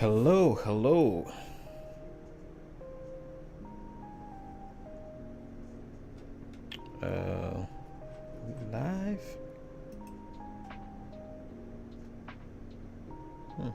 Hello, hello. Uh, Live? Hmm.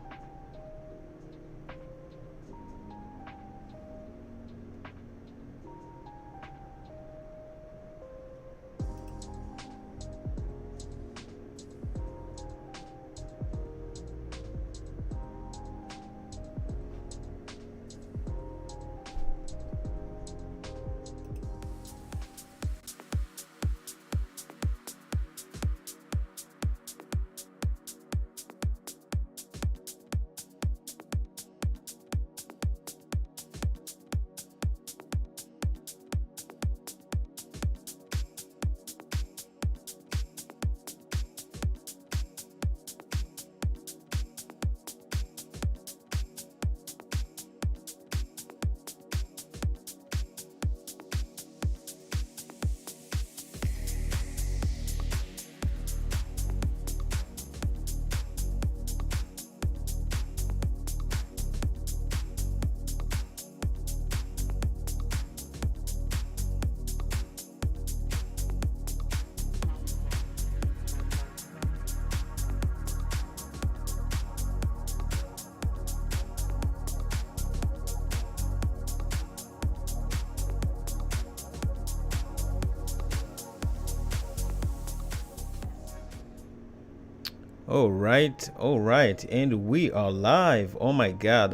All right, and we are live. Oh my god,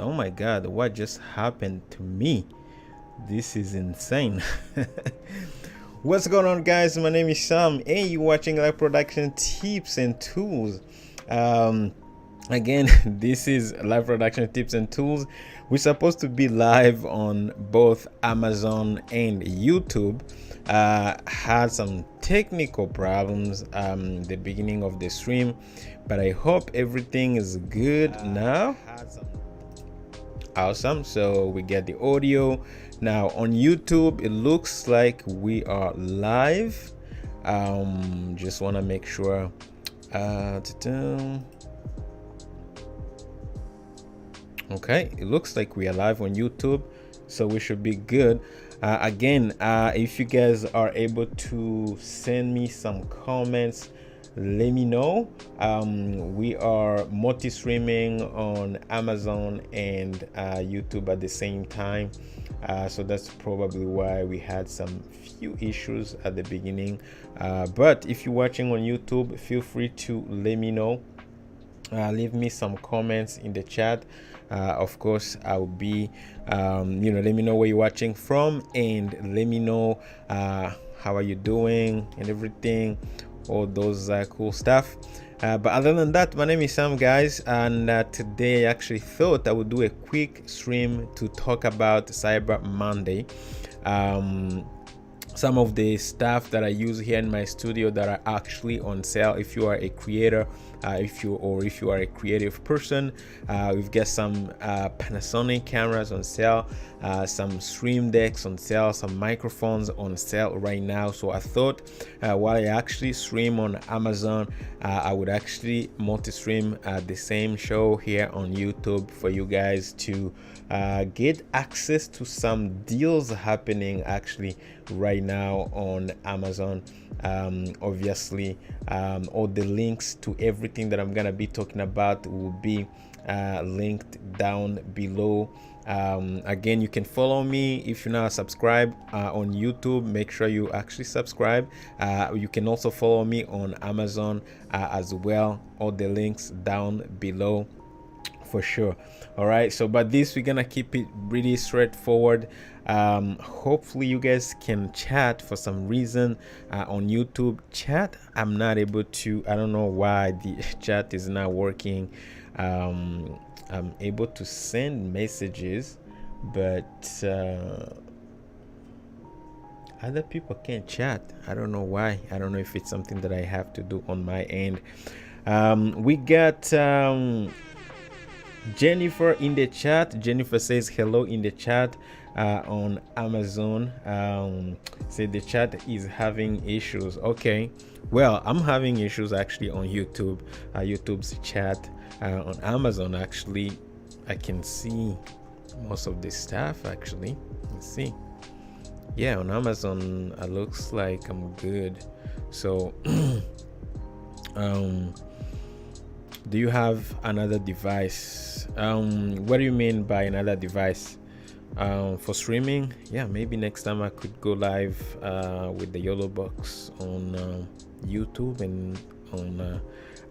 what just happened to me? This is insane. What's going on, guys? My name is Sam, and you're watching Live Production Tips and Tools. Um, Again, this is Live Production Tips and Tools. We're supposed to be live on both Amazon and YouTube. Had some technical problems the beginning of the stream, but I hope everything is good now. Awesome. So we get the audio now on YouTube. It looks like we are live. Just want to make sure. Okay, it looks like we are live on YouTube, so we should be good. Again, if you guys are able to send me some comments, let me know. We are multi-streaming on Amazon and YouTube at the same time, so that's probably why we had some few issues at the beginning. But if you're watching on YouTube, feel free to let me know. Leave me some comments in the chat. Of course, I'll be let me know where you're watching from, and let me know how are you doing and everything, all those cool stuff. But other than that, my name is Sam, guys, and today I actually thought I would do a quick stream to talk about Cyber Monday. Some of the stuff that I use here in my studio that are actually on sale. If you are a creator, if you are a creative person, we've got some Panasonic cameras on sale, some stream decks on sale, some microphones on sale right now. So I thought while I actually stream on Amazon, I would actually multi-stream the same show here on YouTube for you guys to get access to some deals happening actually right now on Amazon. Obviously, all the links to everything that I'm gonna be talking about will be linked down below. Again, you can follow me if you're not subscribed on YouTube. Make sure you actually subscribe. You can also follow me on Amazon as well. All the links down below for sure. All right, so but this we're gonna keep it really straightforward. Hopefully you guys can chat. For some reason on YouTube chat I'm not able to. I don't know why the chat is not working. I'm able to send messages, but other people can't chat. I don't know why. I don't know if it's something that I have to do on my end. We got Jennifer in the chat. Jennifer says hello in the chat on Amazon. Say the chat is having issues. Okay, well, I'm having issues actually on YouTube. YouTube's chat on Amazon actually I can see most of this stuff actually. Let's see. Yeah, on Amazon it looks like I'm good. So do you have another device? What do you mean by another device? For streaming, yeah, maybe next time I could go live with the YOLO box on YouTube and on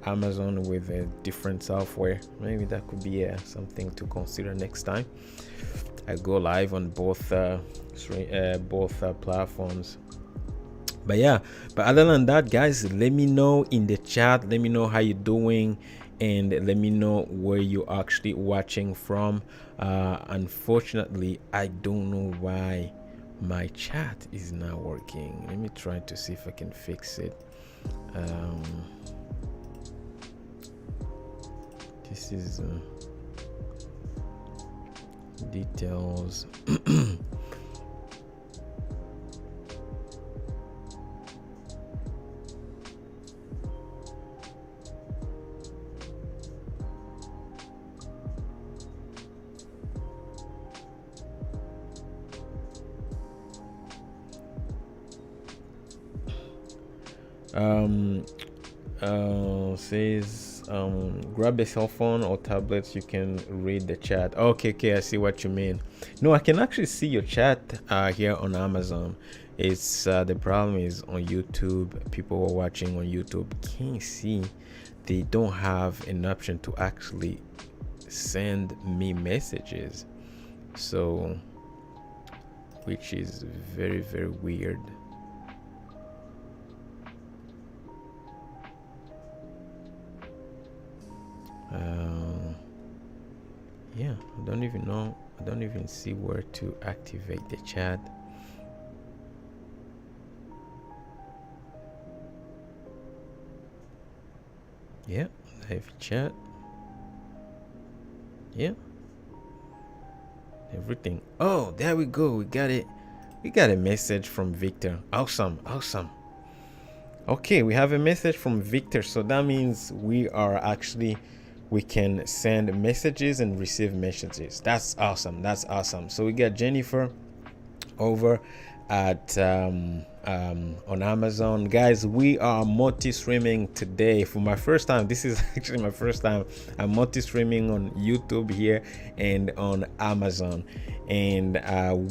Amazon with a different software. Maybe that could be something to consider next time. I go live on both platforms. But yeah, but other than that, guys, let me know in the chat. Let me know how you're doing, and let me know where you're actually watching from. Unfortunately, I don't know why my chat is not working. Let me try to see if I can fix it. This is details. Says grab a cell phone or tablets, you can read the chat. Okay, I see what you mean. No, I can actually see your chat here on Amazon. It's the problem is on YouTube, people who are watching on YouTube can't see. They don't have an option to actually send me messages, so which is very, very weird. Yeah, I don't even know. I don't even see where to activate the chat. Yeah, live chat. Yeah, everything. Oh, there we go. We got it. We got a message from Victor. Awesome. Okay, we have a message from Victor, so that means we can send messages and receive messages. That's awesome. So we got Jennifer over at on Amazon. Guys, we are multi-streaming today for my first time. This is actually my first time. I'm multi-streaming on YouTube here and on Amazon, and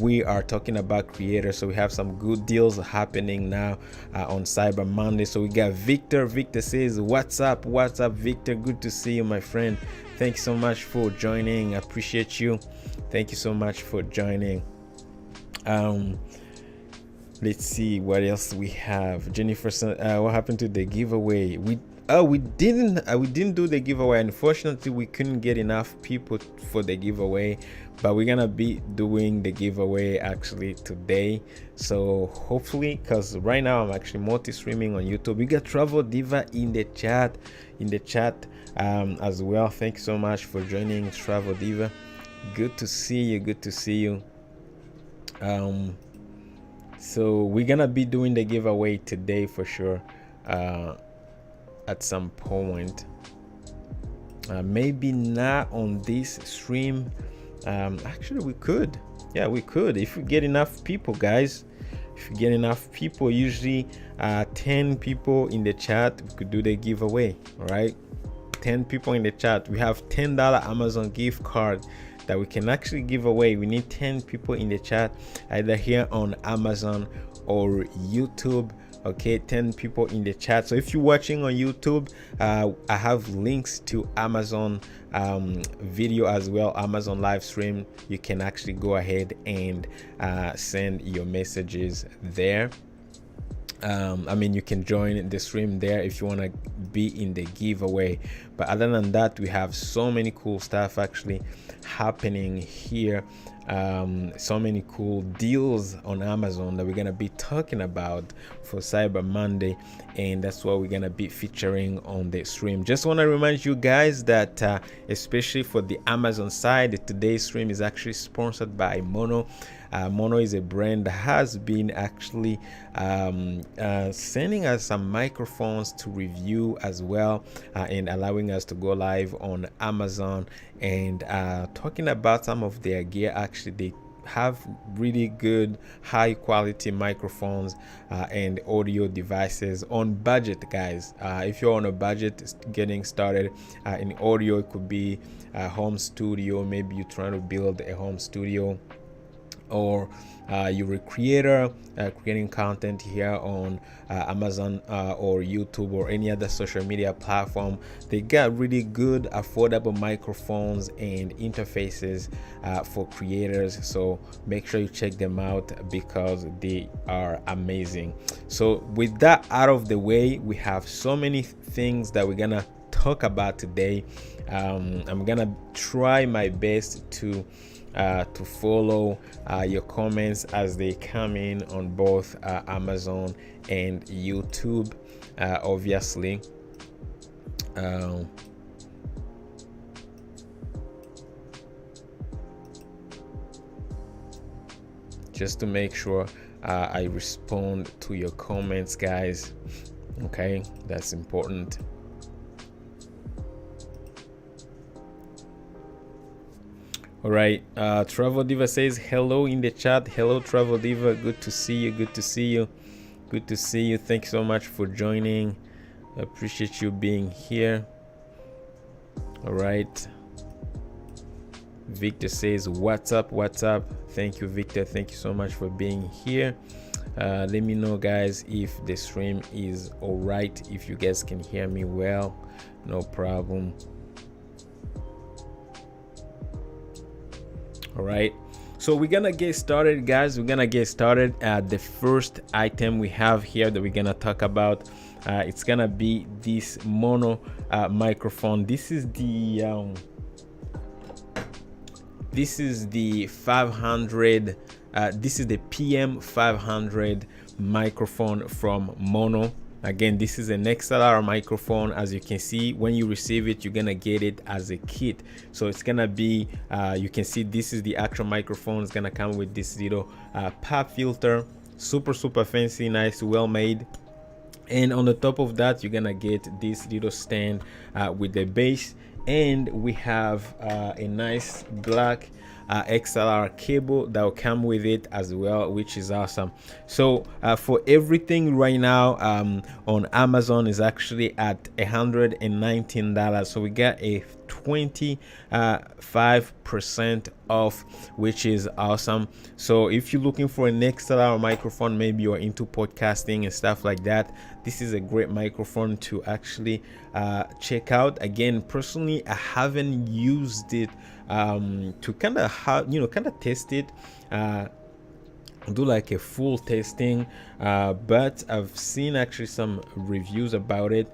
we are talking about creators. So we have some good deals happening now on Cyber Monday. So we got Victor. Victor says, what's up Victor? Good to see you, my friend. Thanks so much for joining. I appreciate you. Thank you so much for joining. Let's see what else we have. Jennifer, what happened to the giveaway? We didn't do the giveaway. Unfortunately, we couldn't get enough people for the giveaway, but we're gonna be doing the giveaway actually today. So hopefully, because right now I'm actually multi-streaming on YouTube. We got Travel Diva in the chat as well. Thank you so much for joining, Travel Diva. Good to see you. So we're gonna be doing the giveaway today for sure, at some point. Maybe not on this stream. Actually, we could if we get enough people, guys. If you get enough people, usually 10 people in the chat, we could do the giveaway. All right, 10 people in the chat. We have $10 Amazon gift card that we can actually give away. We need 10 people in the chat, either here on Amazon or YouTube. Okay, 10 people in the chat. So if you're watching on YouTube, I have links to Amazon video as well, Amazon live stream. You can actually go ahead and send your messages there. You can join the stream there if you want to be in the giveaway. But other than that, we have so many cool stuff actually happening here so many cool deals on Amazon that we're gonna be talking about for Cyber Monday, and that's what we're gonna be featuring on the stream. Just want to remind you guys that especially for the Amazon side, today's stream is actually sponsored by Mono. Mono is a brand that has been actually sending us some microphones to review as well, and allowing us to go live on Amazon and talking about some of their gear. Actually, they have really good high quality microphones and audio devices on budget, guys. If you're on a budget getting started in audio, it could be a home studio. Maybe you're trying to build a home studio, or you're a creator creating content here on Amazon or YouTube or any other social media platform. They got really good affordable microphones and interfaces for creators, so make sure you check them out because they are amazing. So with that out of the way, we have so many things that we're gonna talk about today. I'm gonna try my best to follow your comments as they come in on both Amazon and YouTube, obviously. Just to make sure I respond to your comments, guys. Okay, that's important. All right, Travel Diva says hello in the chat. Hello, Travel Diva. Good to see you. Good to see you. Good to see you. Thanks so much for joining. I appreciate you being here. All right. Victor says, what's up? What's up? Thank you, Victor. Thank you so much for being here. Let me know, guys, if the stream is all right. If you guys can hear me well, no problem. All right, so we're gonna get started, guys. We're gonna get started. The first item we have here that we're gonna talk about, it's gonna be this Mono microphone. This is the 500. This is the PM500 microphone from Mono. Again, this is an XLR microphone. As you can see, when you receive it, you're gonna get it as a kit. So it's gonna be, you can see this is the actual microphone. It's gonna come with this little pop filter, super fancy, nice, well made. And on the top of that, you're gonna get this little stand with the base, and we have a nice black XLR cable that will come with it as well, which is awesome. So for everything right now on Amazon is actually at $119. So we got a 25% off, which is awesome. So if you're looking for an XLR microphone, maybe you're into podcasting and stuff like that, this is a great microphone to actually check out. Again, personally, I haven't used it to kind of test it, do like a full testing, but I've seen actually some reviews about it.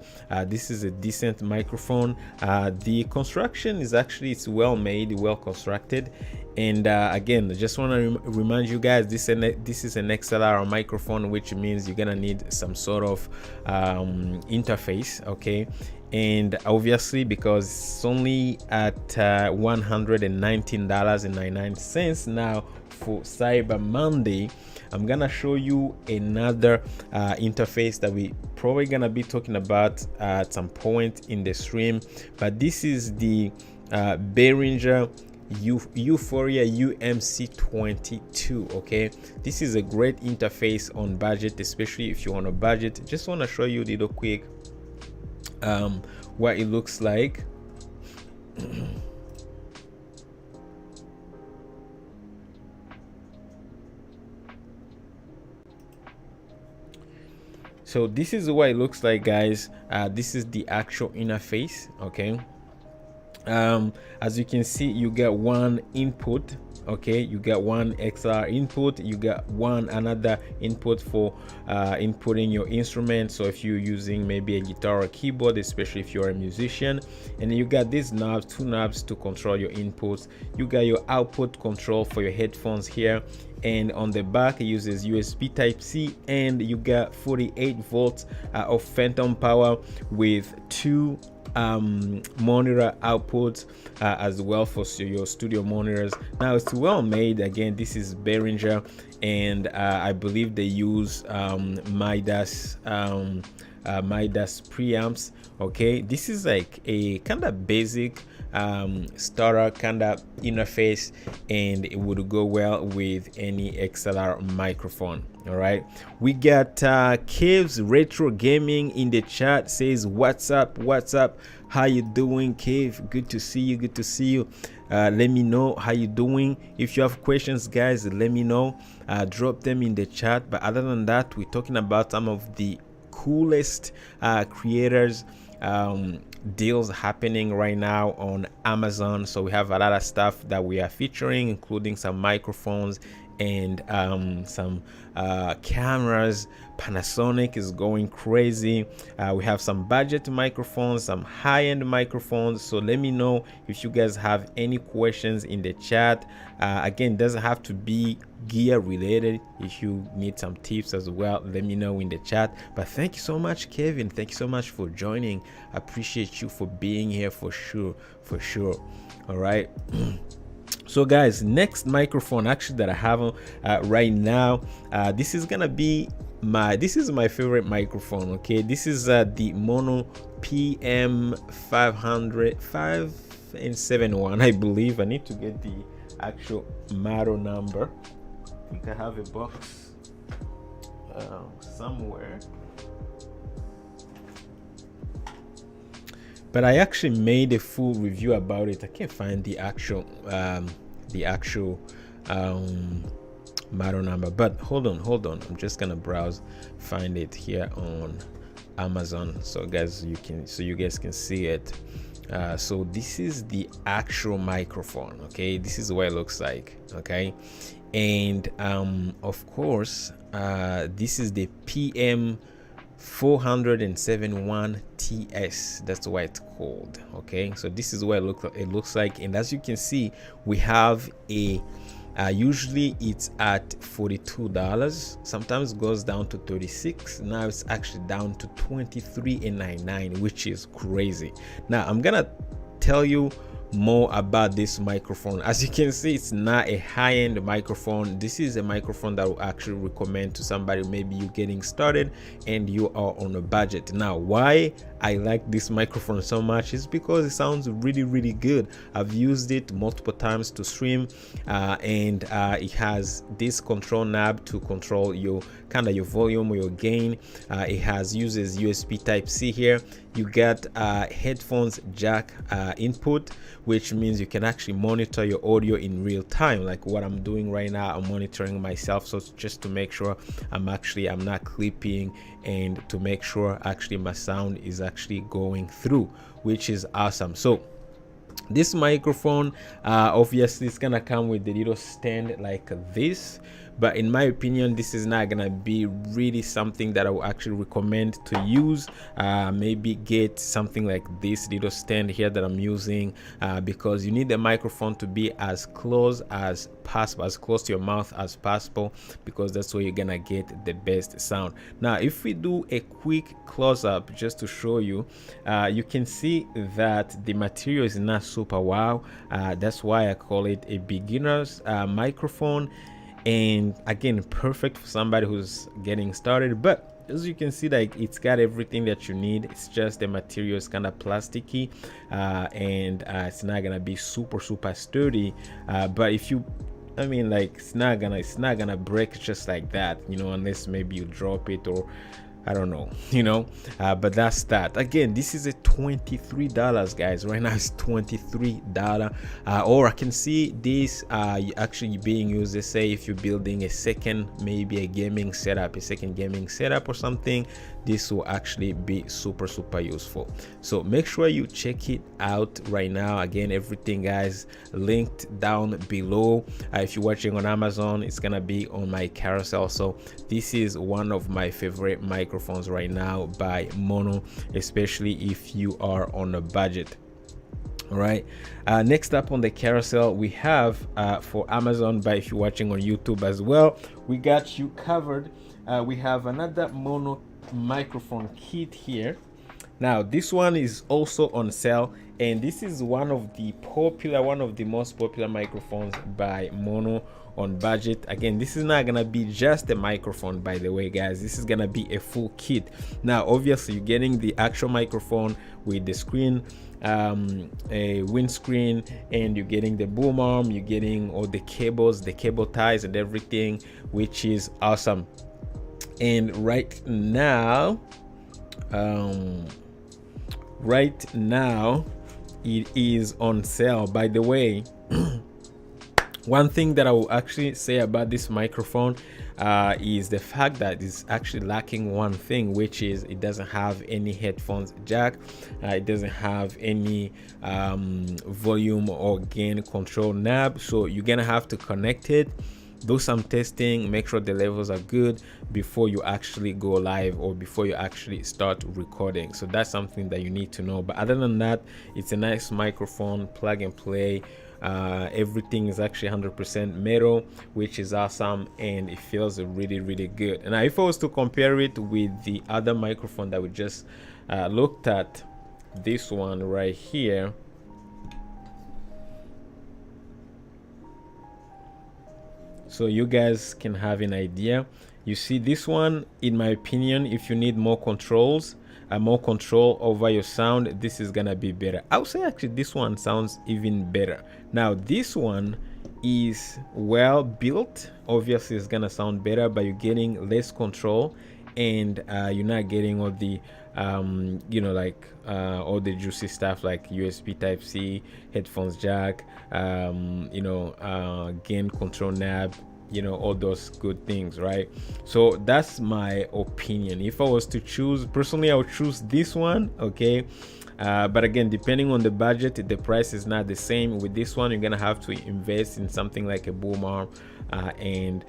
This is a decent microphone. The construction is actually, it's well made, well constructed. And again, I just want to remind you guys, this is an XLR microphone, which means you're gonna need some sort of interface, okay? And obviously, because it's only at $119.99 now for Cyber Monday, I'm gonna show you another interface that we probably gonna be talking about at some point in the stream. But this is the Behringer Euphoria UMC22. okay, this is a great interface on budget, especially if you're on a budget. Just want to show you a little quick what it looks like. So this is what it looks like, guys. This is the actual interface, okay? As you can see, you get one input, Okay, you got one XLR input, you got one another input for inputting your instrument. So if you're using maybe a guitar or keyboard, especially if you're a musician, and then you got these knobs, two knobs to control your inputs. You got your output control for your headphones here, and on the back it uses USB Type-C, and you got 48 volts of phantom power with two monitor outputs as well for your studio monitors. Now it's well made. Again, this is Behringer, and I believe they use Midas preamps. Okay, this is like a kind of basic starter kind of interface, and it would go well with any XLR microphone. All right, we got Caves Retro Gaming in the chat, says what's up, how you doing, Cave? Good to see you. Let me know how you doing. If you have questions, guys, let me know, drop them in the chat. But other than that, we're talking about some of the coolest creators deals happening right now on Amazon. So we have a lot of stuff that we are featuring, including some microphones and some cameras. Panasonic is going crazy. We have some budget microphones, some high-end microphones. So let me know if you guys have any questions in the chat. Again, it doesn't have to be gear related. If you need some tips as well, let me know in the chat. But thank you so much, Kevin. Thank you so much for joining. I appreciate you for being here for sure. All right. So guys, next microphone actually that I have right now, this is gonna be my favorite microphone. Okay, this is the Mono PM500-571, I believe. I need to get the actual model number. I think I have a box somewhere, but I actually made a full review about it. I can't find the actual model number, but hold on, I'm just gonna browse, find it here on Amazon, so you guys can see it. So this is the actual microphone. Okay, this is what it looks like. Okay, and of course this is the PM471 TS. That's what it's called. Okay, so this is what it looks like, and as you can see, we have a usually it's at $42, sometimes goes down to $36. Now it's actually down to $23.99, which is crazy. Now I'm gonna tell you more about this microphone. As you can see, it's not a high-end microphone. This is a microphone that I will actually recommend to somebody maybe you're getting started and you are on a budget. Now, why I like this microphone so much is because it sounds really good. I've used it multiple times to stream, and it has this control knob to control your your volume or your gain. It uses USB Type-C here. You got headphones jack input, which means you can actually monitor your audio in real time, like what I'm doing right now. I'm monitoring myself, so just to make sure I'm not clipping, and to make sure actually my sound is actually going through, which is awesome. So this microphone obviously it's gonna come with the little stand like this, but in my opinion, this is not gonna be really something that I would actually recommend to use. Maybe get something like this little stand here that I'm using, because you need the microphone to be as close as possible, as close to your mouth as possible, because that's where you're gonna get the best sound. Now, if we do a quick close-up just to show you, you can see that the material is not super wow. That's why I call it a beginner's microphone, and again, perfect for somebody who's getting started. But as you can see, like, it's got everything that you need. It's just the material is kind of plasticky, and it's not gonna be super sturdy, but if you it's not gonna break just like that, unless maybe you drop it, or I don't know, but that's that. Again, this is a $23, guys. Right now it's $23, or I can see this actually being used, let's say if you're building maybe a second gaming setup or something. this will actually be super useful. So make sure you check it out right now. Again, everything guys linked down below. If you're watching on Amazon, it's gonna be on my carousel. So this is one of my favorite microphones right now by Mono, especially if you are on a budget. All right, next up on the carousel we have for Amazon, but if you're watching on YouTube as well, we got you covered. We have another Mono microphone kit here. Now this one is also on sale, and this is one of the most popular microphones by Mono on budget. Again, this is not gonna be just a microphone, by the way guys, this is gonna be a full kit. Now obviously you're getting the actual microphone with the screen, a windscreen, and you're getting the boom arm, you're getting all the cables, the cable ties and everything, which is awesome. And right now it is on sale. By the way, one thing that I will actually say about this microphone is the fact that it's actually lacking one thing, which is it doesn't have any headphones jack. It doesn't have any volume or gain control knob, so you're gonna have to connect it, do some testing, make sure the levels are good before you actually go live or before you actually start recording. So that's something that you need to know. But other than that, it's a nice microphone, plug and play. Everything is actually 100% metal, which is awesome, and it feels really good. And if I was to compare it with the other microphone that we just looked at, this one right here, so you guys can have an idea. You see, this one, in my opinion, if you need more controls, more control over your sound, this is gonna be better. I would say actually this one sounds even better. Now this one is well built, obviously it's gonna sound better, but you're getting less control, and you're not getting all the you know, like all the juicy stuff like USB type C, headphones jack, you know, gain control knob, you know, all those good things, right? So that's my opinion. If I was to choose personally, I would choose this one, okay? But again, depending on the budget, the price is not the same. With this one, you're gonna have to invest in something like a boom arm and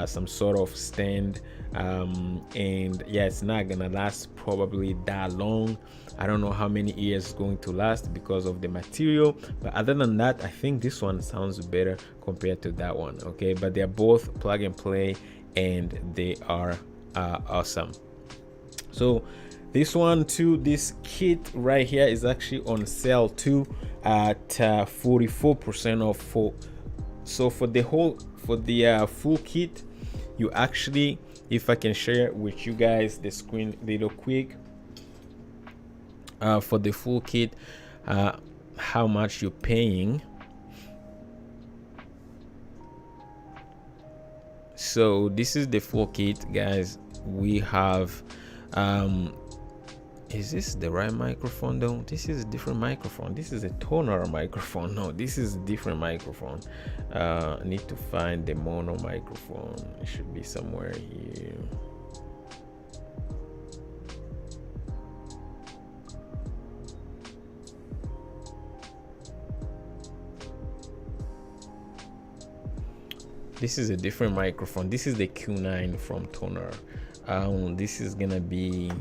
some sort of stand, and yeah, it's not gonna last probably that long. I don't know how many years it's going to last because of the material, but other than that, I think this one sounds better compared to that one, okay? But they're both plug and play, and they are awesome. So this one too, this kit right here is actually on sale too at 44% off. So for the full kit, you actually, if I can share with you guys the screen little quick, for the full kit, how much you're paying. So this is the full kit, guys. We have is this the right microphone though? This is a different microphone. This is a Tonor microphone. No, this is a different microphone. I need to find the Mono microphone. It should be somewhere here. This is a different microphone. This is the Q9 from Tonor. This is gonna be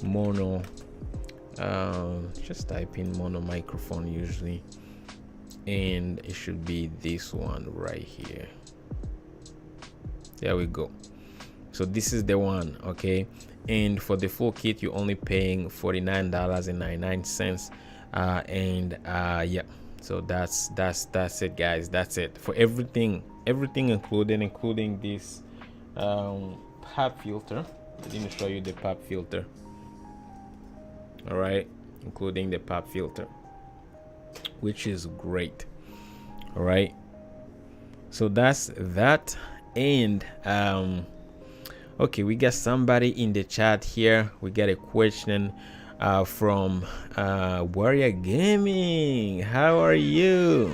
Mono. Just type in Mono microphone usually, and it should be this one right here. There we go. So this is the one, okay? And for the full kit, you're only paying $49.99, and yeah. So that's it, guys. That's it for everything included, including this pop filter. I didn't show you the pop filter. All right, including the pop filter, which is great. All right, so that's that. And okay, we got somebody in the chat here. We got a question from Warrior Gaming. How are you?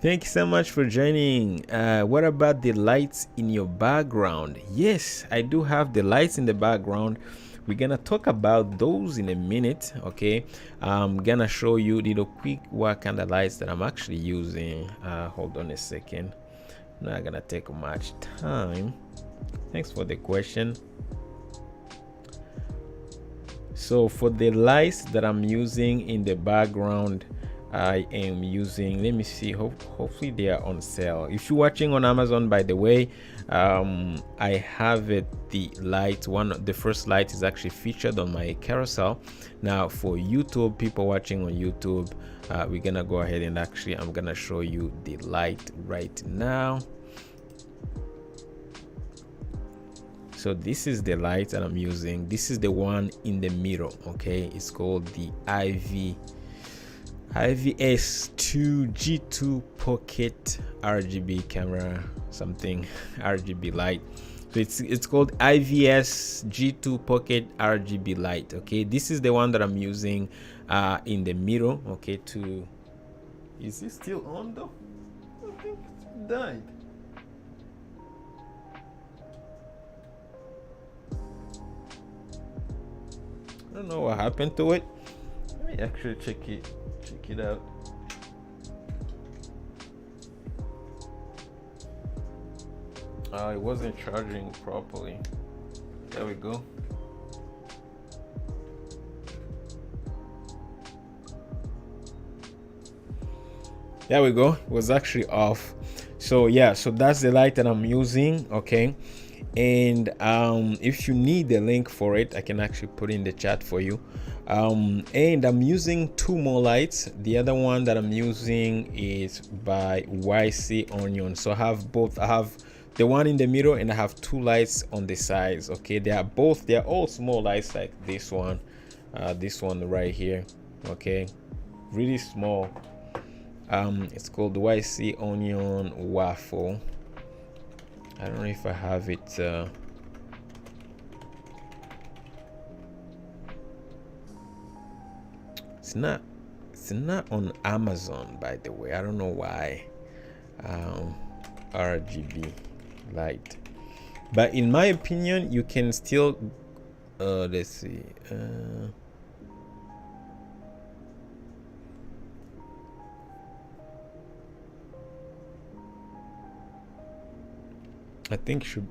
Thank you so much for joining. What about the lights in your background? Yes, I do have the lights in the background. We're gonna talk about those in a minute. Okay, I'm gonna show you little quick what kind of lights that I'm actually using. Hold on a second. Not gonna take much time. Thanks for the question. So for the lights that I'm using in the background, I am using, let me see, hopefully they are on sale. If you're watching on Amazon, by the way, I have it, the first light is actually featured on my carousel. Now for YouTube, people watching on YouTube, we're gonna go ahead and actually I'm gonna show you the light right now. So this is the light that I'm using. This is the one in the middle. Okay, it's called the IVS2 G2 Pocket RGB camera, something RGB light. So it's called IVS G2 Pocket RGB light. Okay, this is the one that I'm using in the middle. Okay, is it still on though? I think it's died. I don't know what happened to it. Let me actually check it out. It wasn't charging properly. There we go. There we go. It was actually off. So yeah, so that's the light that I'm using. Okay, and if you need the link for it, I can actually put in the chat for you. And I'm using two more lights. The other one that I'm using is by YC Onion. So I have both. I have the one in the middle and I have two lights on the sides. Okay, they are all small lights like this one right here. Okay, really small. It's called YC Onion Waffle. I don't know if I have it. It's not on Amazon, by the way. I don't know why. RGB light, but in my opinion, you can still. Let's see. I think should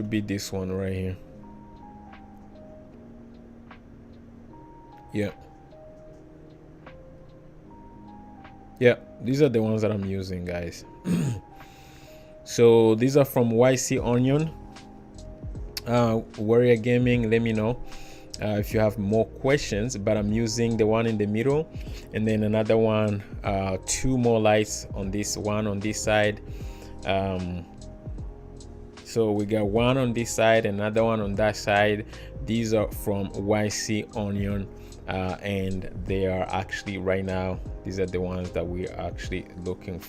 be this one right here. Yeah, these are the ones that I'm using, guys. So these are from YC Onion. Warrior Gaming, let me know if you have more questions, but I'm using the one in the middle and then another one, two more lights on this one on this side. So we got one on this side, another one on that side. These are from YC Onion, and they are actually right now, these are the ones that we are actually looking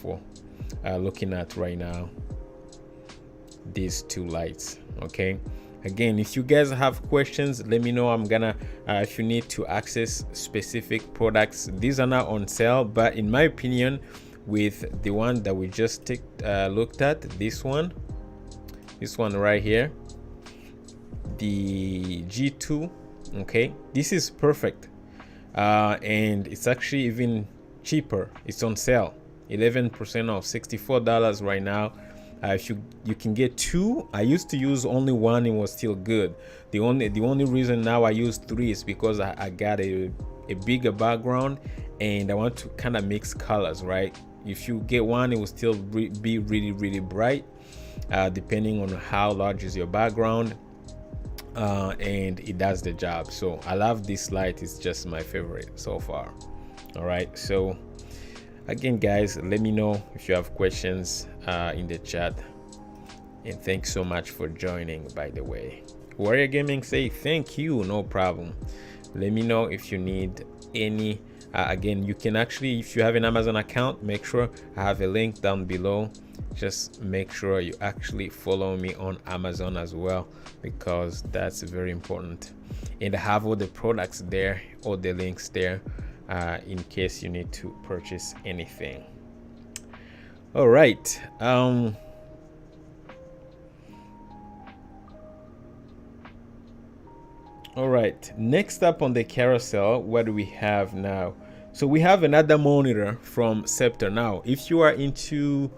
at right now, these two lights. Okay, again, if you guys have questions, let me know. I'm gonna if you need to access specific products, these are not on sale, but in my opinion, with the one that we just looked at, this one right here, the G2, okay, this is perfect, and it's actually even cheaper. It's on sale, 11% off, $64 right now. If you can get two. I used to use only one, it was still good. The only reason now I use three is because I got a bigger background and I want to kind of mix colors, right? If you get one, it will still be really bright, depending on how large is your background, and it does the job. So I love this light. It's just my favorite so far. All right, so again, guys, let me know if you have questions in the chat, and thanks so much for joining. By the way, Warrior Gaming say thank you, no problem. Let me know if you need any. Again, you can actually, if you have an Amazon account, make sure I have a link down below. Just make sure you actually follow me on Amazon as well, because that's very important. And I have all the products there, all the links there. in case you need to purchase anything. All right. All right, next up on the carousel, what do we have now? So we have another monitor from Scepter. Now, if you are into,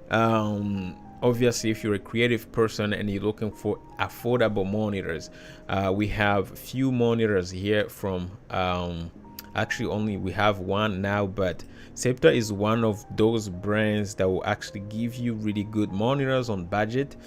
obviously, if you're a creative person and you're looking for affordable monitors, we have few monitors here from, actually only we have one now, but Scepter is one of those brands that will actually give you really good monitors on budget.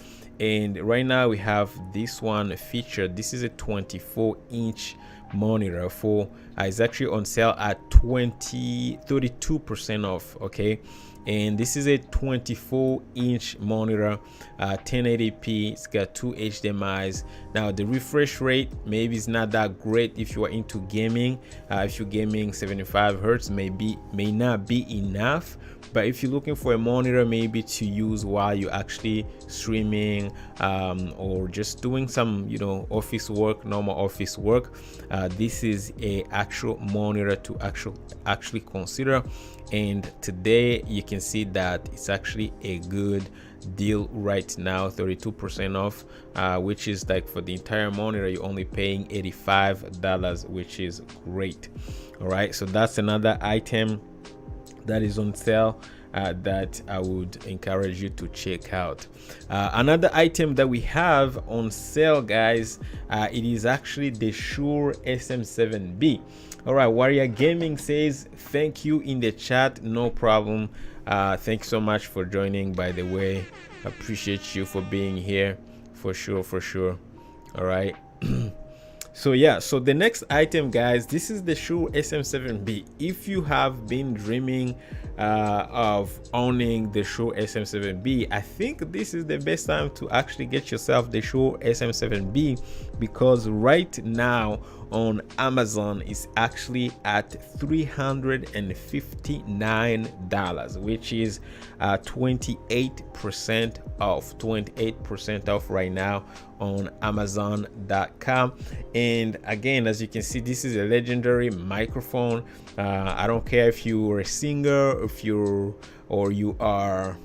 And right now we have this one featured. This is a 24-inch monitor for it's actually on sale at 32% off. Okay, and this is a 24-inch monitor, 1080p. It's got 2 HDMI's. Now the refresh rate maybe is not that great if you are into gaming. If you're gaming, 75 hertz may not be enough. But if you're looking for a monitor maybe to use while you're actually streaming, or just doing some, office work, normal office work, this is a actual monitor to actually consider. And today you can see that it's actually a good deal right now, 32% off, which is like for the entire monitor you're only paying $85, which is great. All right, so that's another item that is on sale that I would encourage you to check out. Another item that we have on sale, guys, it is actually the Shure SM7B. All right, Warrior Gaming says thank you in the chat. No problem. Thanks so much for joining, by the way. Appreciate you for being here, for sure. All right. So yeah, so the next item, guys, this is the Shure SM7B. If you have been dreaming of owning the Shure SM7B, I think this is the best time to actually get yourself the Shure SM7B, because right now on Amazon is actually at $359, which is 28% off. 28% off right now on Amazon.com. And again, as you can see, this is a legendary microphone. I don't care if you're a singer, if you are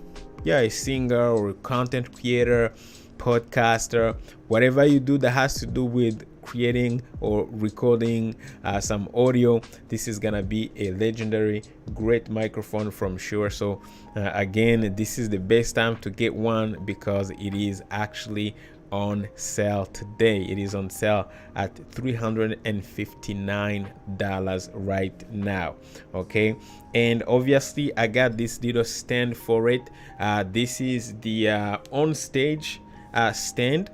a singer or a content creator, podcaster, whatever you do that has to do with creating or recording some audio, this is gonna be a legendary great microphone from Shure. So again, this is the best time to get one because it is actually on sale today. It is on sale at $359 right now. Okay, and obviously I got this little stand for it. This is the on stage stand.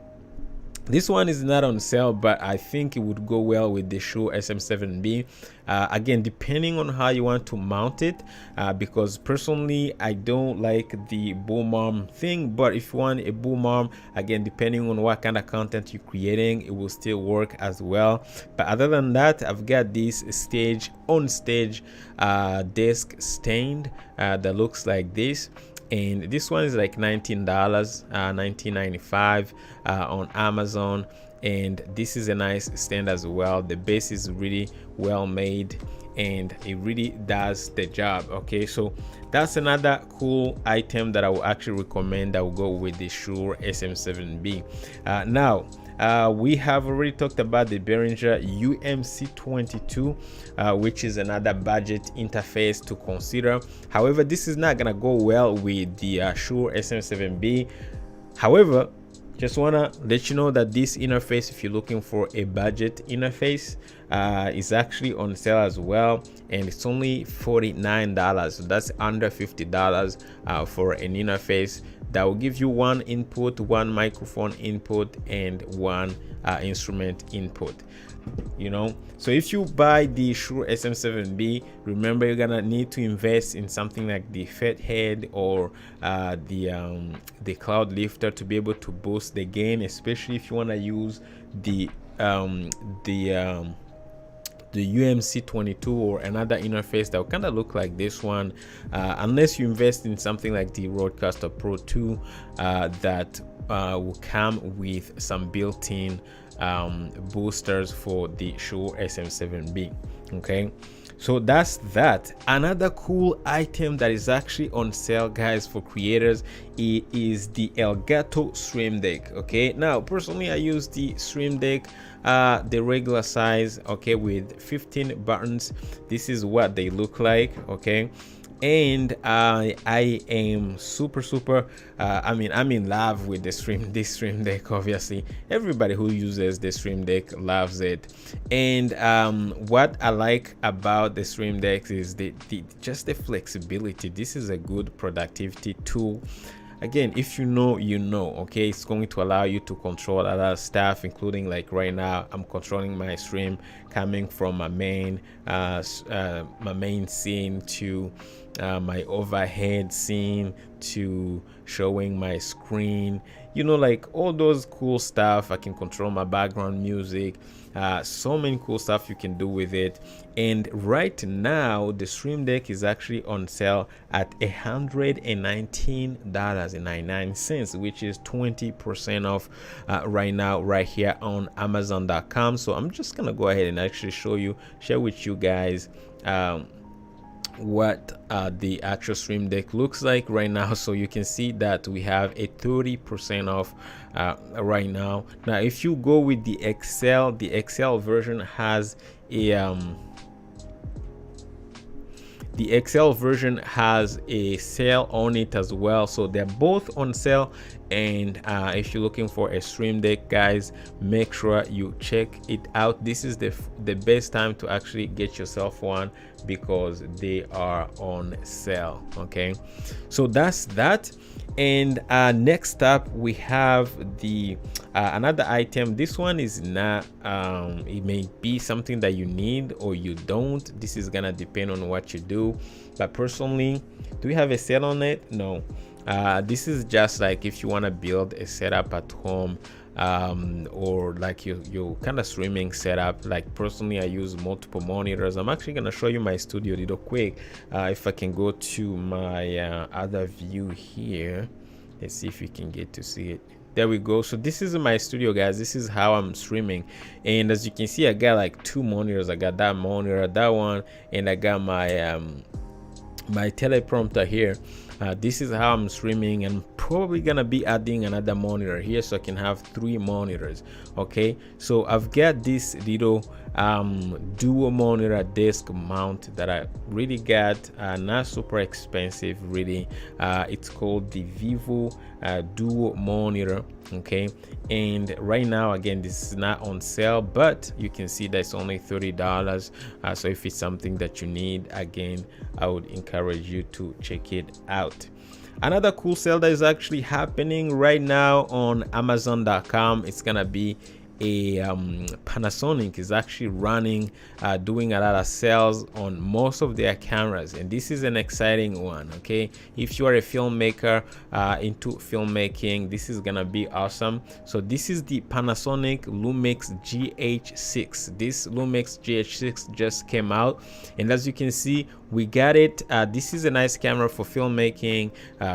This one is not on sale, but I think it would go well with the Shure SM7B. Again, depending on how you want to mount it, because personally I don't like the boom arm thing, but if you want a boom arm, again, depending on what kind of content you're creating, it will still work as well. But other than that, I've got this on stage desk stand that looks like this. And this one is like $19, $19.95 on Amazon. And this is a nice stand as well. The base is really well made and it really does the job. Okay, so that's another cool item that I will actually recommend. I will go with the Shure SM7B. Now we have already talked about the Behringer UMC22, which is another budget interface to consider. However, this is not gonna go well with the Shure SM7B. However, just wanna let you know that this interface, if you're looking for a budget interface, is actually on sale as well, and it's only $49. So that's under $50 for an interface that will give you one input, one microphone input, and one instrument input. So if you buy the Shure SM7B, remember you're gonna need to invest in something like the Fathead or the Cloud Lifter to be able to boost the gain, especially if you want to use the UMC22 or another interface that will kind of look like this one, unless you invest in something like the Rodecaster Pro 2 that will come with some built-in boosters for the Shure SM7B. Okay, So that's that. Another cool item that is actually on sale, guys, for creators, it is the Elgato Stream Deck. Okay, now personally I use the Stream Deck, the regular size, okay, with 15 buttons. This is what they look like, okay. And I am super I'm in love with this Stream Deck. Obviously everybody who uses the Stream Deck loves it. And what I like about the Stream Deck is just the flexibility. This is a good productivity tool. Again, if you know, you know, okay, it's going to allow you to control a lot of stuff, including, like right now I'm controlling my stream coming from my main scene to my overhead scene to showing my screen, you know, like all those cool stuff. I can control my background music, so many cool stuff you can do with it. And right now the Stream Deck is actually on sale at $119.99, which is 20% off right now, right here on Amazon.com. So I'm just gonna go ahead and actually share with you guys what the actual Stream Deck looks like right now. So you can see that we have a 30% off right now. Now if you go with the XL version has a the XL version has a sale on it as well. So they're both on sale. And if you're looking for a Stream Deck, guys, make sure you check it out. This is the best time to actually get yourself one because they are on sale. Okay, so that's that. And next up we have the another item. This one is not it may be something that you need or you don't. This is gonna depend on what you do, but personally, do we have a sale on it? No. This is just like if you want to build a setup at home, or like your kind of streaming setup. Like personally, I use multiple monitors. I'm actually gonna show you my studio real quick. If I can go to my other view here, let's see if you can get to see it. There we go. So this is my studio, guys. This is how I'm streaming, and as you can see, I got like two monitors. I got that monitor, that one, and I got my my teleprompter here. This is how I'm streaming, and probably gonna be adding another monitor here so I can have 3 monitors. Okay, so I've got this little dual monitor desk mount that I really got, not super expensive really. It's called the Vivo dual monitor. Okay, and right now, again, this is not on sale, but you can see that it's only $30. So if it's something that you need, again, I would encourage you to check it out. Another cool sale that is actually happening right now on Amazon.com, it's gonna be a Panasonic is actually running doing a lot of sales on most of their cameras, and this is an exciting one. Okay, if you are a filmmaker into filmmaking, this is gonna be awesome. So this is the Panasonic Lumix GH6. This Lumix GH6 just came out, and as you can see, we got it. This is a nice camera for filmmaking,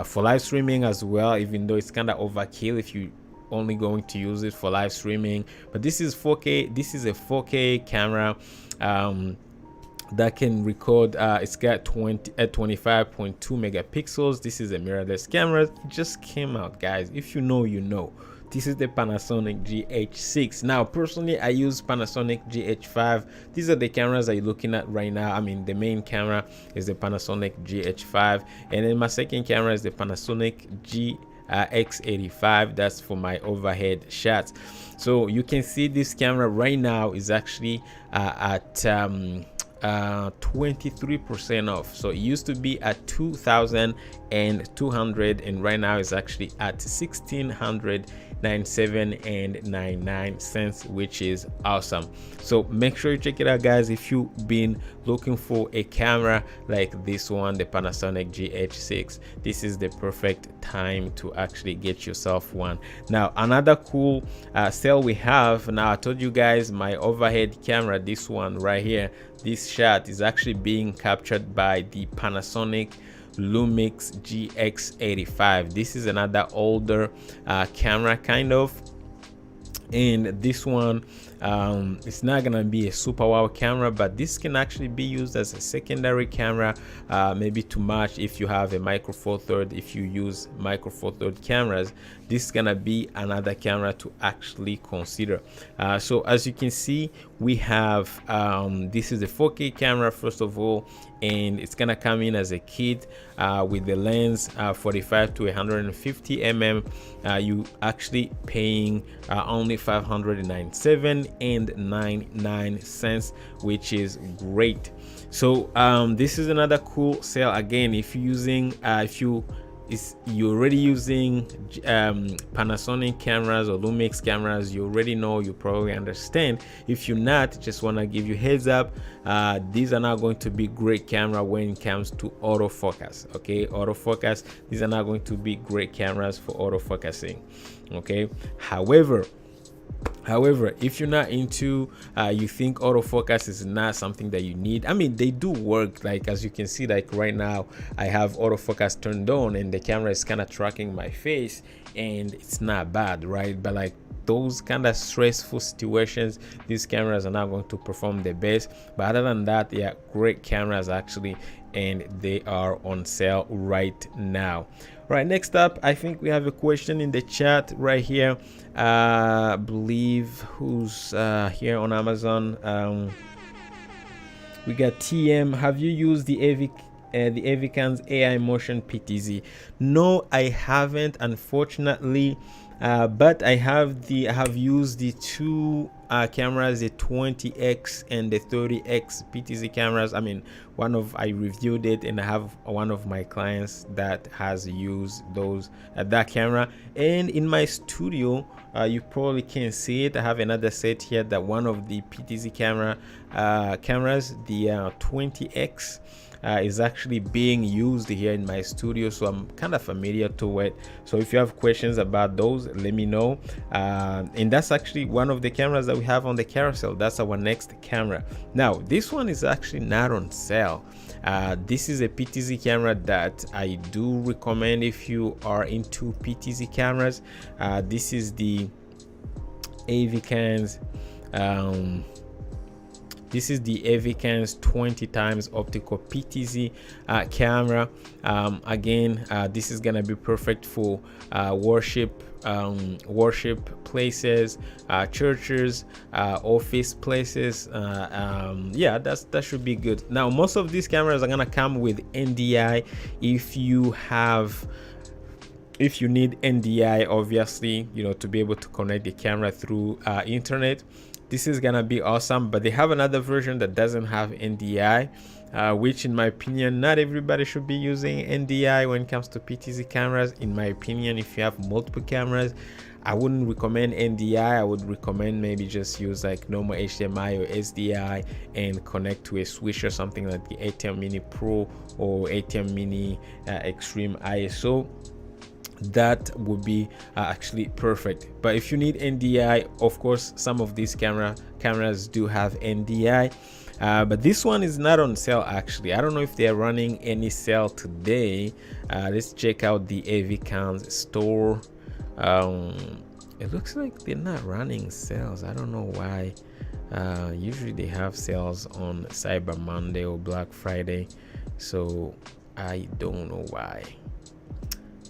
for live streaming as well, even though it's kind of overkill if you only going to use it for live streaming. But this is 4K. This is a 4K camera that can record. It's got 25.2 megapixels. This is a mirrorless camera. It just came out, guys. If you know, you know. This is the Panasonic GH6. Now personally, I use Panasonic GH5. These are the cameras that you're looking at right now. I mean, the main camera is the Panasonic GH5, and then my second camera is the Panasonic X85. That's for my overhead shots. So you can see this camera right now is actually at 23% off. So it used to be at 2,200, and right now it's actually at 1,697.99, which is awesome. So make sure you check it out, guys. If you've been looking for a camera like this one, the Panasonic GH6, this is the perfect time to actually get yourself one. Now another cool sale we have now, I told you guys my overhead camera, this one right here, this shot is actually being captured by the Panasonic Lumix GX85. This is another older camera kind of, and this one It's not gonna be a super wow camera, but this can actually be used as a secondary camera, maybe to match if you have a Micro Four Third. If you use Micro Four Third cameras, this is gonna be another camera to actually consider. So as you can see, we have this is a 4K camera first of all, and it's gonna come in as a kit with the lens 45 to 150 mm. You actually paying only $597.99, which is great. So this is another cool sale. Again, if you're using you're already using Panasonic cameras or Lumix cameras, you already know, you probably understand. If you're not, just want to give you heads up, these are now going to be great camera when it comes to autofocus. Okay, autofocus, these are now going to be great cameras for autofocusing. Okay, however, if you're not into you think autofocus is not something that you need, I mean, they do work. Like as you can see, like right now I have autofocus turned on and the camera is kind of tracking my face and it's not bad, right? But like those kind of stressful situations, these cameras are not going to perform the best. But other than that, yeah, great cameras actually, and they are on sale right now. Right, next up, I think we have a question in the chat right here. I believe who's here on Amazon. We got TM. Have you used the Avicans AI Motion PTZ? No, I haven't, unfortunately. But I have used the two cameras, the 20x and the 30x PTZ cameras. I mean, I reviewed it, and I have one of my clients that has used that camera. And in my studio, you probably can see it. I have another set here that one of the PTZ cameras, the 20x. Is actually being used here in my studio, so I'm kind of familiar to it. So if you have questions about those, let me know. And that's actually one of the cameras that we have on the carousel. That's our next camera. Now this one is actually not on sale. This is a PTZ camera that I do recommend if you are into PTZ cameras. This is the Avicans This is the Avicans 20x optical PTZ camera. Again, this is gonna be perfect for worship places, churches, office places. Yeah, that should be good. Now, most of these cameras are gonna come with NDI. If you need NDI, obviously, to be able to connect the camera through internet, this is gonna be awesome. But they have another version that doesn't have NDI, which in my opinion, not everybody should be using NDI when it comes to PTZ cameras. In my opinion, if you have multiple cameras, I wouldn't recommend NDI. I would recommend maybe just use like normal HDMI or SDI and connect to a switch or something like the ATEM Mini Pro or ATEM Mini Extreme ISO. That would be actually perfect. But if you need NDI, of course, some of these cameras do have NDI, but this one is not on sale actually. I don't know if they're running any sale today. Let's check out the Avicans store. It looks like they're not running sales. I don't know why. Usually they have sales on Cyber Monday or Black Friday, so I don't know why.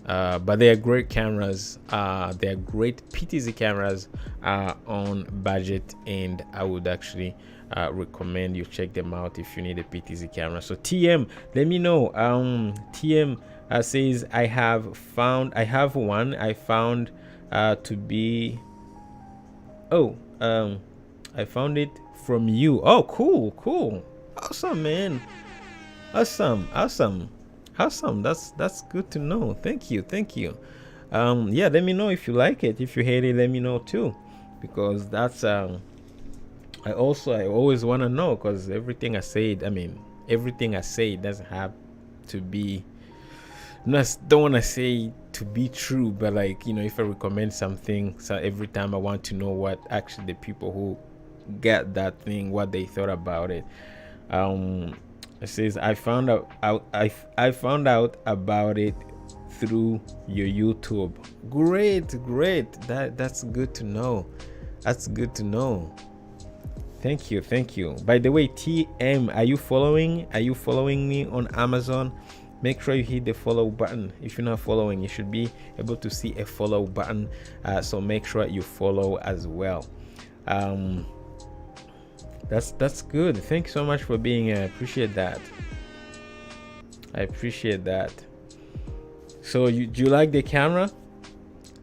But they are great cameras. They are great PTZ cameras on budget, and I would actually recommend you check them out if you need a PTZ camera. So TM, let me know. TM says I have one. I found to be. I found it from you. Oh, cool, awesome, man, awesome. That's good to know. Thank you. Yeah, let me know if you like it. If you hate it, let me know too, because that's I always want to know, because everything I say doesn't have to be, don't want to say to be true, but like, if I recommend something, so every time I want to know what actually the people who get that thing, what they thought about it. It says I found out about it through your YouTube. Great. That's good to know. Thank you, thank you. By the way, TM, are you following? Are you following me on Amazon? Make sure you hit the follow button. If you're not following, you should be able to see a follow button. So make sure you follow as well. That's good. Thank you so much for being here. I appreciate that. I appreciate that. So do you like the camera?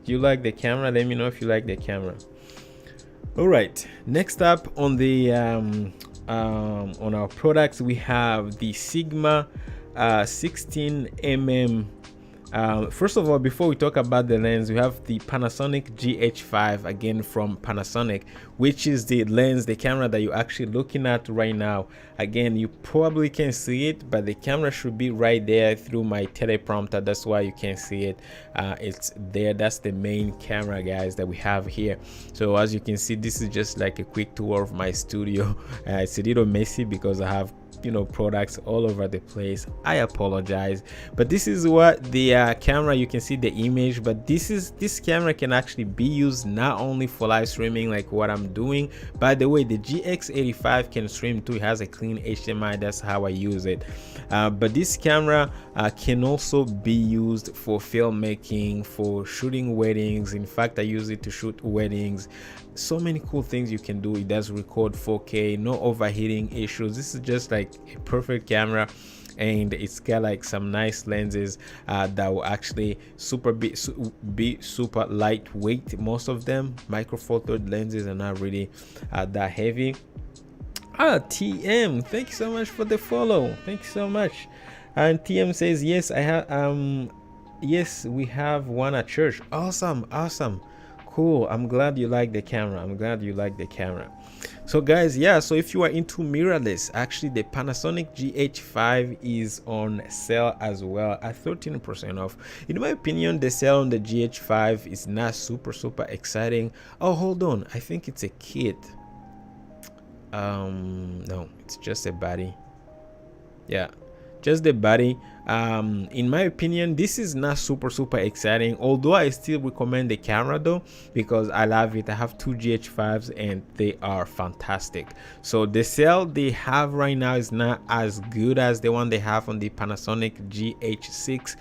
Do you like the camera? Let me know if you like the camera. All right, next up on the on our products, we have the Sigma 16mm. First of all, before we talk about the lens, we have the Panasonic GH5, again from Panasonic, which is the lens, the camera that you're actually looking at right now. Again, you probably can't see it, but the camera should be right there through my teleprompter. That's why you can't see it. It's there. That's the main camera, guys, that we have here. So as you can see, this is just like a quick tour of my studio. It's a little messy because I have products all over the place. I apologize, but this is what the camera, you can see the image, but this camera can actually be used not only for live streaming like what I'm doing. By the way, the GX85 can stream too. It has a clean HDMI. That's how I use it. But this camera can also be used for filmmaking, for shooting weddings. In fact, I use it to shoot weddings. So many cool things you can do. It does record 4K, no overheating issues. This is just like a perfect camera, and it's got like some nice lenses that will actually be super lightweight. Most of them Micro Four Third lenses are not really that heavy. TM, thank you so much for the follow. Thank you so much. And TM says, yes, I have yes, we have one at church. Awesome. Cool. I'm glad you like the camera. So guys, yeah, so if you are into mirrorless, actually the Panasonic GH5 is on sale as well at 13% off. In my opinion, the sale on the GH5 is not super exciting. Oh, hold on, I think it's a kit. No, it's just a body. Yeah, just the body. In my opinion, this is not super exciting, although I still recommend the camera though, because I love it. I have two GH5s and they are fantastic. So the cell they have right now is not as good as the one they have on the Panasonic GH6,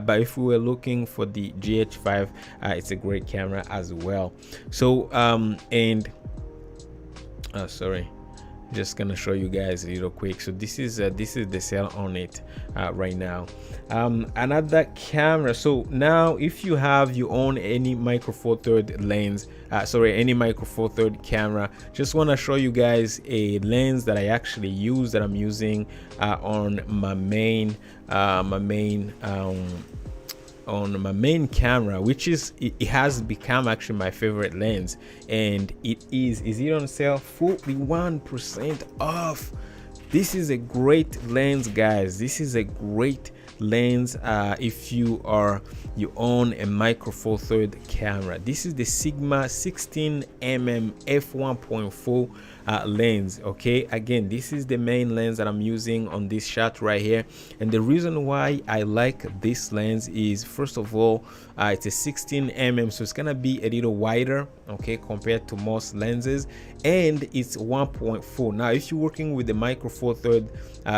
but if we were looking for the GH5, it's a great camera as well. So sorry, just gonna show you guys real quick. So this is the sale on it right now. Another camera. So now if you own any Micro Four Third lens, any Micro Four Third camera, just want to show you guys a lens that I actually use, that I'm using on my main camera, which is it has become actually my favorite lens, and is it on sale? 41% off. This is a great lens, guys. This is a great lens if you own a Micro Four Third camera. This is the Sigma 16mm f1.4 lens. Okay, again, this is the main lens that I'm using on this shot right here, and the reason why I like this lens is, first of all, it's a 16mm, so it's gonna be a little wider, okay, compared to most lenses, and it's 1.4. Now if you're working with the Micro Four Third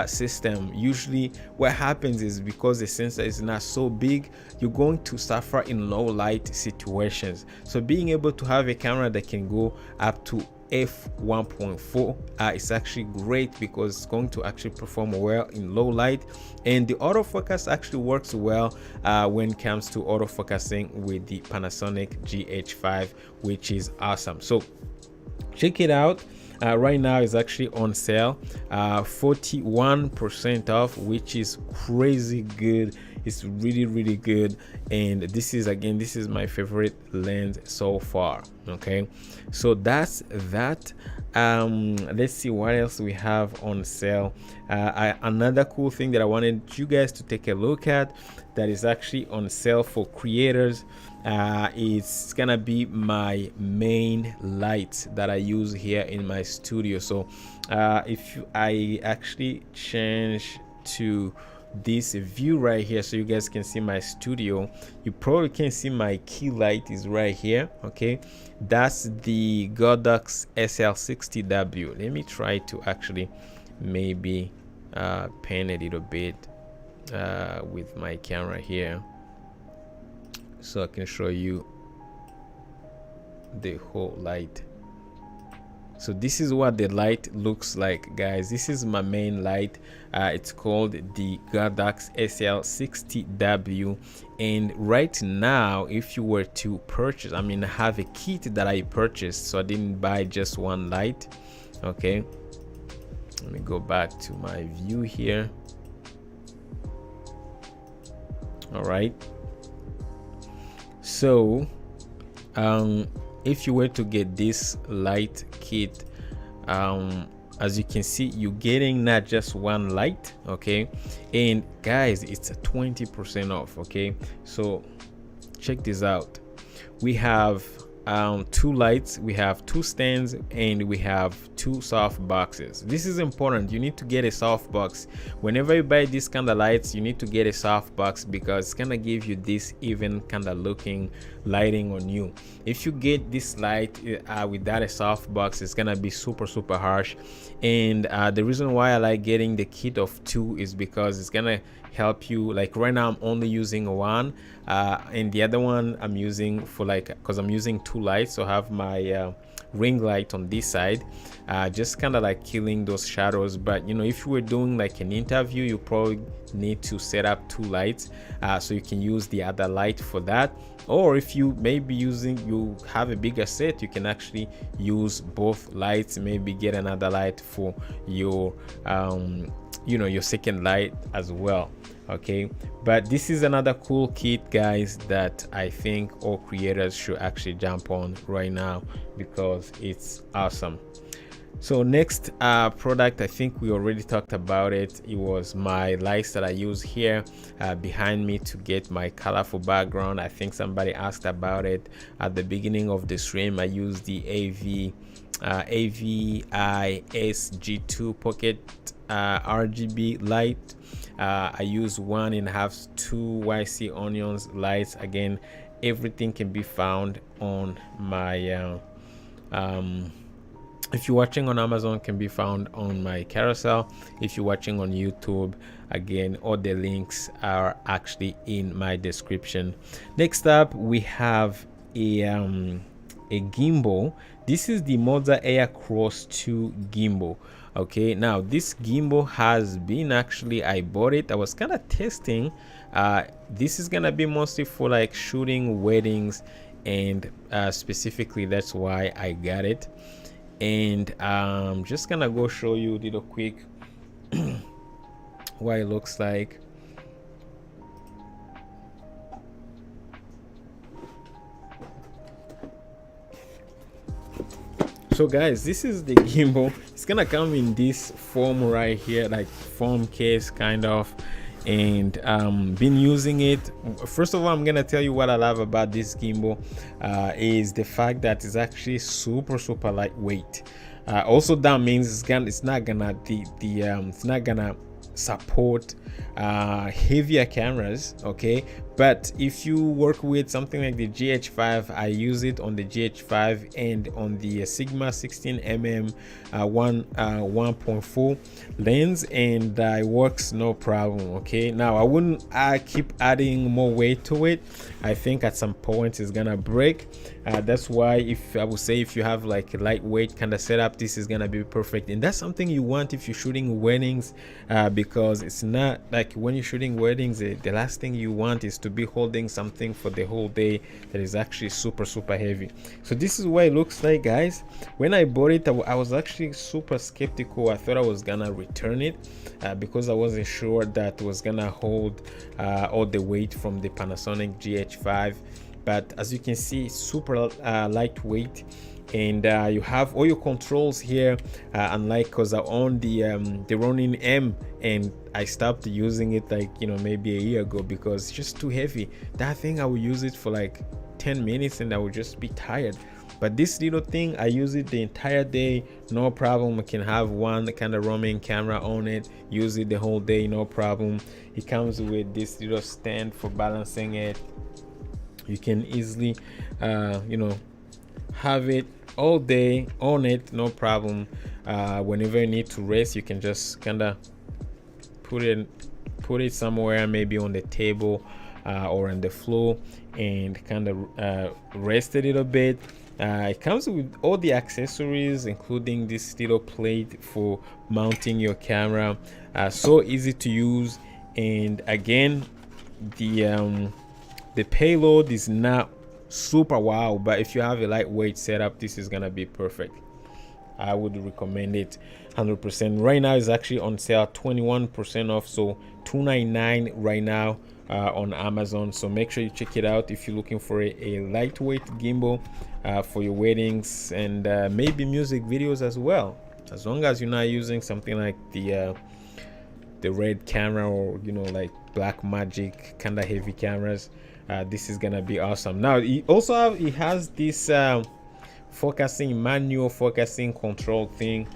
system, usually what happens is, because the sensor is not so big, you're going to suffer in low light situations. So being able to have a camera that can go up to f1.4 is actually great, because it's going to actually perform well in low light, and the autofocus actually works well when it comes to autofocusing with the Panasonic GH5, which is awesome. So check it out. Right now it's actually on sale, 41% off, which is crazy good. It's really good, and this is my favorite lens so far. Okay, so that's that. Let's see what else we have on sale. Another cool thing that I wanted you guys to take a look at, that is actually on sale for creators, it's gonna be my main lights that I use here in my studio. So if I actually change to this view right here so you guys can see my studio. You probably can see my key light is right here. Okay, that's the Godox SL60W. Let me try to actually maybe pan a little bit with my camera here so I can show you the whole light. So this is what the light looks like, guys. This is my main light. It's called the Godox SL60W, and right now if you were to purchase, I mean, I have a kit that I purchased, so I didn't buy just one light. Okay, let me go back to my view here. All right, so if you were to get this light kit, as you can see, you're getting not just one light. Okay, and guys, it's a 20% off. Okay, so check this out. We have 2 lights, we have 2 stands, and we have 2 soft boxes. This is important. You need to get a soft box whenever you buy this kind of lights. You need to get a soft box because it's gonna give you this even kind of looking lighting on you. If you get this light without a soft box, it's gonna be super harsh. And the reason why I like getting the kit of 2 is because it's gonna help you. Like right now I'm only using one, and the other one I'm using for because I'm using 2 lights. So I have my ring light on this side, just kind of like killing those shadows. But you know, if you were doing like an interview, you probably need to set up 2 lights, so you can use the other light for that. Or if you maybe you have a bigger set, you can actually use both lights, maybe get another light for your you know, your second light as well. Okay, but this is another cool kit, guys, that I think all creators should actually jump on right now because it's awesome. So next product, I think we already talked about it. It was my lights that I use here behind me to get my colorful background. I think somebody asked about it at the beginning of the stream. I use the AVI SG2 Pocket RGB light. I use 1.5 2 YC Onions lights. Again, everything can be found on my if you're watching on Amazon, can be found on my carousel. If you're watching on YouTube, again, all the links are actually in my description. Next up, we have a gimbal. This is the Moza Air Cross 2 gimbal. Okay, now this gimbal has been actually, I bought it, I was kind of testing. This is gonna be mostly for like shooting weddings, and specifically that's why I got it. And just gonna go show you a little quick what it looks like. So guys, this is the gimbal. It's gonna come in this form right here, like foam case kind of, and been using it. First of all, I'm gonna tell you what I love about this gimbal is the fact that it's actually super lightweight. Also, that means it's not gonna support heavier cameras. Okay, but if you work with something like the GH5, I use it on the GH5 and on the Sigma 16mm 1.4 lens, and it works no problem. Okay, now I wouldn't keep adding more weight to it. I think at some point it's gonna break. That's why I would say if you have like a lightweight kind of setup, this is gonna be perfect. And that's something you want if you're shooting weddings, because it's not like when you're shooting weddings, the last thing you want is to be holding something for the whole day that is actually super heavy. So this is what it looks like, guys. When I bought it, I was actually super skeptical. I thought I was gonna return it because I wasn't sure that it was gonna hold all the weight from the Panasonic GH5. But as you can see, super lightweight, and you have all your controls here, unlike because I own the Ronin M, and I stopped using it like, you know, maybe a year ago because it's just too heavy. That thing, I would use it for like 10 minutes and I would just be tired. But this little thing, I use it the entire day, no problem. I can have one kind of roaming camera on it, use it the whole day, no problem. It comes with this little stand for balancing it. You can easily have it all day on it, no problem. Whenever you need to rest, you can just kind of put it somewhere, maybe on the table or on the floor, and kind of rest a little bit. It comes with all the accessories, including this little plate for mounting your camera. So easy to use, and again, the payload is not super wow, but if you have a lightweight setup, this is gonna be perfect. I would recommend it 100%. Right now it's actually on sale, 21% off, so $299 right now on Amazon. So make sure you check it out if you're looking for a lightweight gimbal for your weddings and maybe music videos as well, as long as you're not using something like the Red camera, or like Blackmagic kind of heavy cameras. This is gonna be awesome. Now it has this manual focusing control thing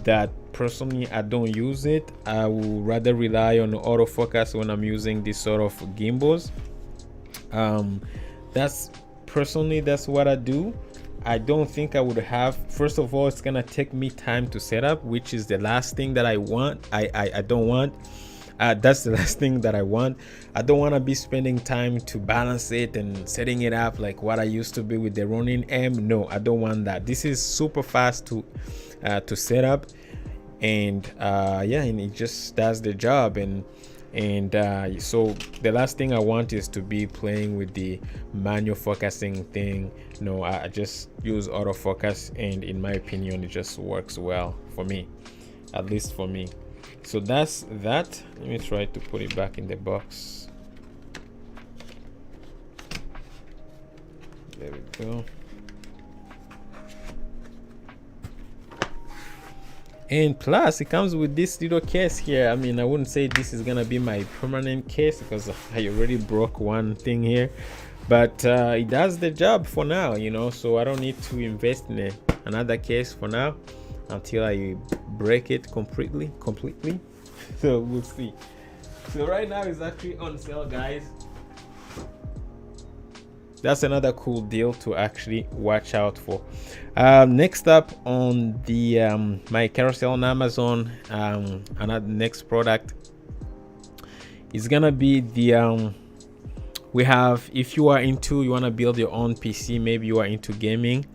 that personally I don't use it. I will rather rely on autofocus when I'm using this sort of gimbals. That's what I do. I don't think I would have. First of all, it's gonna take me time to set up, which is the last thing that I want. I don't want. That's the last thing that I want. I don't want to be spending time to balance it and setting it up like what I used to be with the Ronin M. No, I don't want that. This is super fast to set up, and and it just does the job. And so the last thing I want is to be playing with the manual focusing thing. No, I just use autofocus, and in my opinion, it just works well for me, at least for me. So that's that. Let me try to put it back in the box. There we go. And plus it comes with this little case here. I mean, I wouldn't say this is gonna be my permanent case because I already broke one thing here, but it does the job for now, so I don't need to invest in another case for now until I break it completely. So we'll see. So right now it's actually on sale, guys. That's another cool deal to actually watch out for. Next up on the my carousel on Amazon, another next product is gonna be the we have, if you want to build your own PC, maybe you are into gaming,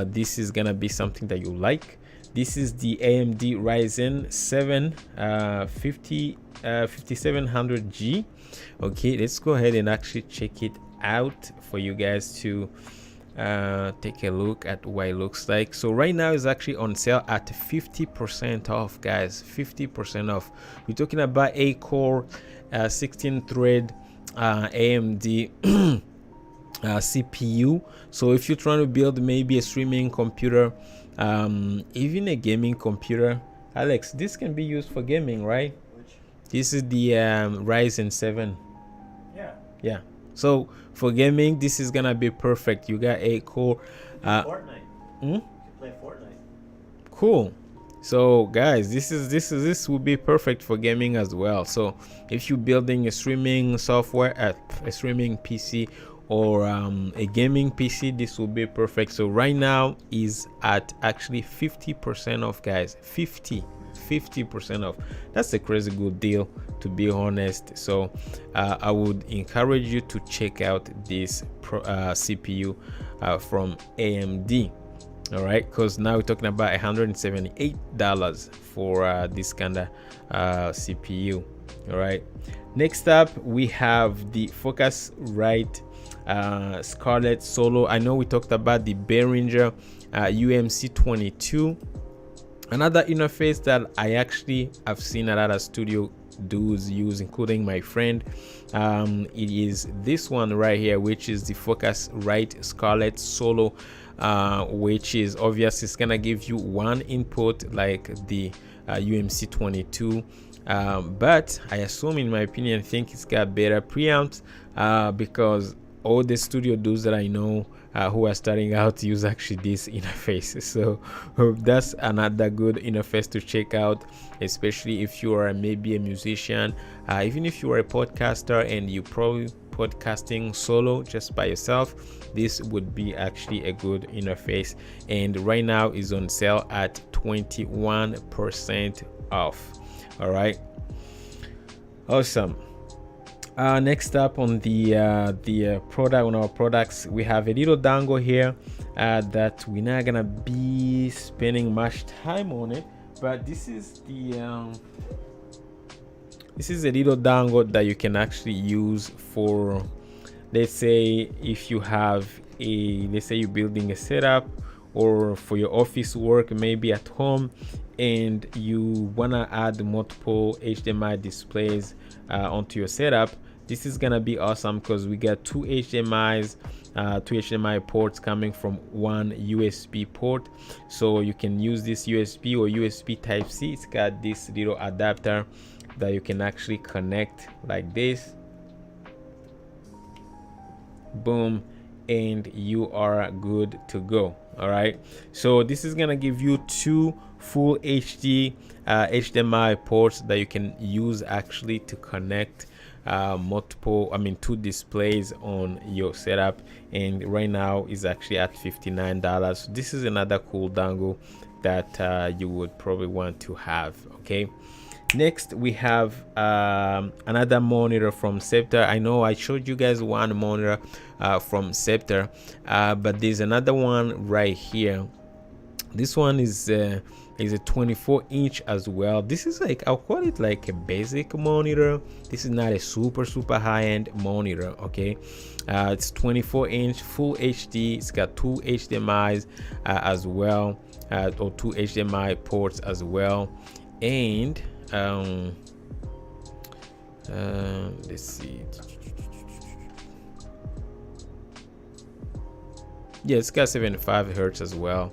this is gonna be something that you like. This is the AMD Ryzen 7 5700G. Okay, let's go ahead and actually check it out for you guys to take a look at what it looks like. So right now it's actually on sale at 50% off, guys. 50% off. We're talking about a core 16 thread AMD CPU. So if you're trying to build maybe a streaming computer, even a gaming computer, Alex, this can be used for gaming, right? This is the Ryzen 7. Yeah. So for gaming, this is gonna be perfect. You got a core. Fortnite. You can play Fortnite. Cool. So guys, this will be perfect for gaming as well. So if you're building a streaming software, a streaming PC, or a gaming PC, this will be perfect. So right now is at actually 50% off, guys. 50% off. That's a crazy good deal, to be honest. So I would encourage you to check out this CPU from AMD. All right, because now we're talking about $178 for this kind of CPU. All right, next up we have the Focusrite Scarlett Solo. I know we talked about the Behringer UMC22. Another interface that I actually have seen a lot of studio dudes use, including my friend. It is this one right here, which is the Focusrite Scarlett Solo, which is obvious. It's gonna give you one input like the UMC22, but I assume, in my opinion, I think it's got better preamps because all the studio dudes that I know who are starting out to use actually this interface. So that's another good interface to check out, especially if you are maybe a musician, even if you are a podcaster and you probably podcasting solo just by yourself. This would be actually a good interface, and right now is on sale at 21% off. All right, awesome. Next up on the product, on our products, we have a little dongle here that we're not gonna be spending much time on it, but this is a little dongle that you can actually use for, let's say, if you have let's say you're building a setup or for your office work, maybe at home, and you wanna add multiple HDMI displays onto your setup. This is gonna be awesome because we got two HDMI ports coming from one USB port, so you can use this USB or USB Type-C. It's got this little adapter that you can actually connect like this. Boom, and you are good to go. All right, so this is gonna give you two full HD HDMI ports that you can use actually to connect two displays on your setup, and right now is actually at $59. This is another cool dongle that you would probably want to have. Okay, next we have another monitor from Scepter. I know I showed you guys one monitor from Scepter, but there's another one right here. This one is a 24-inch as well. This is like, I'll call it like a basic monitor. This is not a super high-end monitor. Okay, it's 24-inch full HD. It's got two HDMI's as well, or two HDMI ports as well, and let's see, yeah, it's got 75 hertz as well.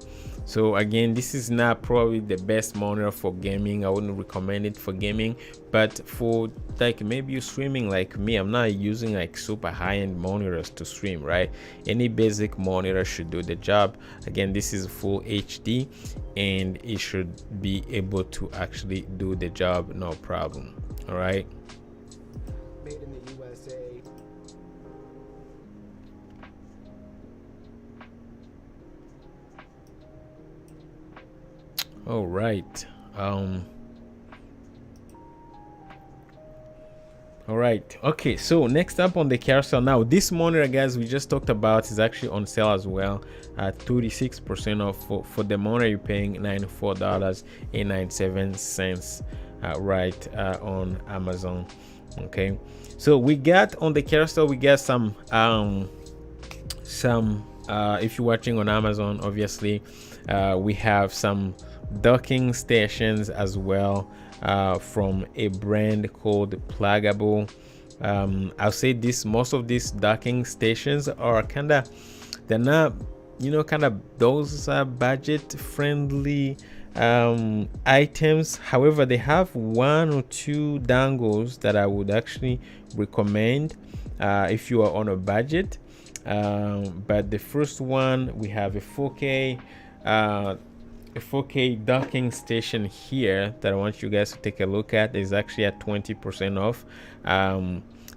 So again, this is not probably the best monitor for gaming. I wouldn't recommend it for gaming, but for like maybe you streaming like me, I'm not using like super high-end monitors to stream, right? Any basic monitor should do the job. Again, this is full HD and it should be able to actually do the job, no problem. All right, made in the USA. all right. All right, okay, so next up on the carousel, now this monitor, guys, we just talked about, is actually on sale as well at 36% off. For the monitor, you're paying $94.97 right on Amazon. Okay, so we got on the carousel, we got some if you're watching on Amazon, obviously, we have some docking stations as well from a brand called Plugable. I'll say this, most of these docking stations are they're not, kind of those budget friendly items. However, they have one or two dongles that I would actually recommend if you are on a budget. But the first one, we have a 4K docking station here that I want you guys to take a look at. Is actually at 20% off.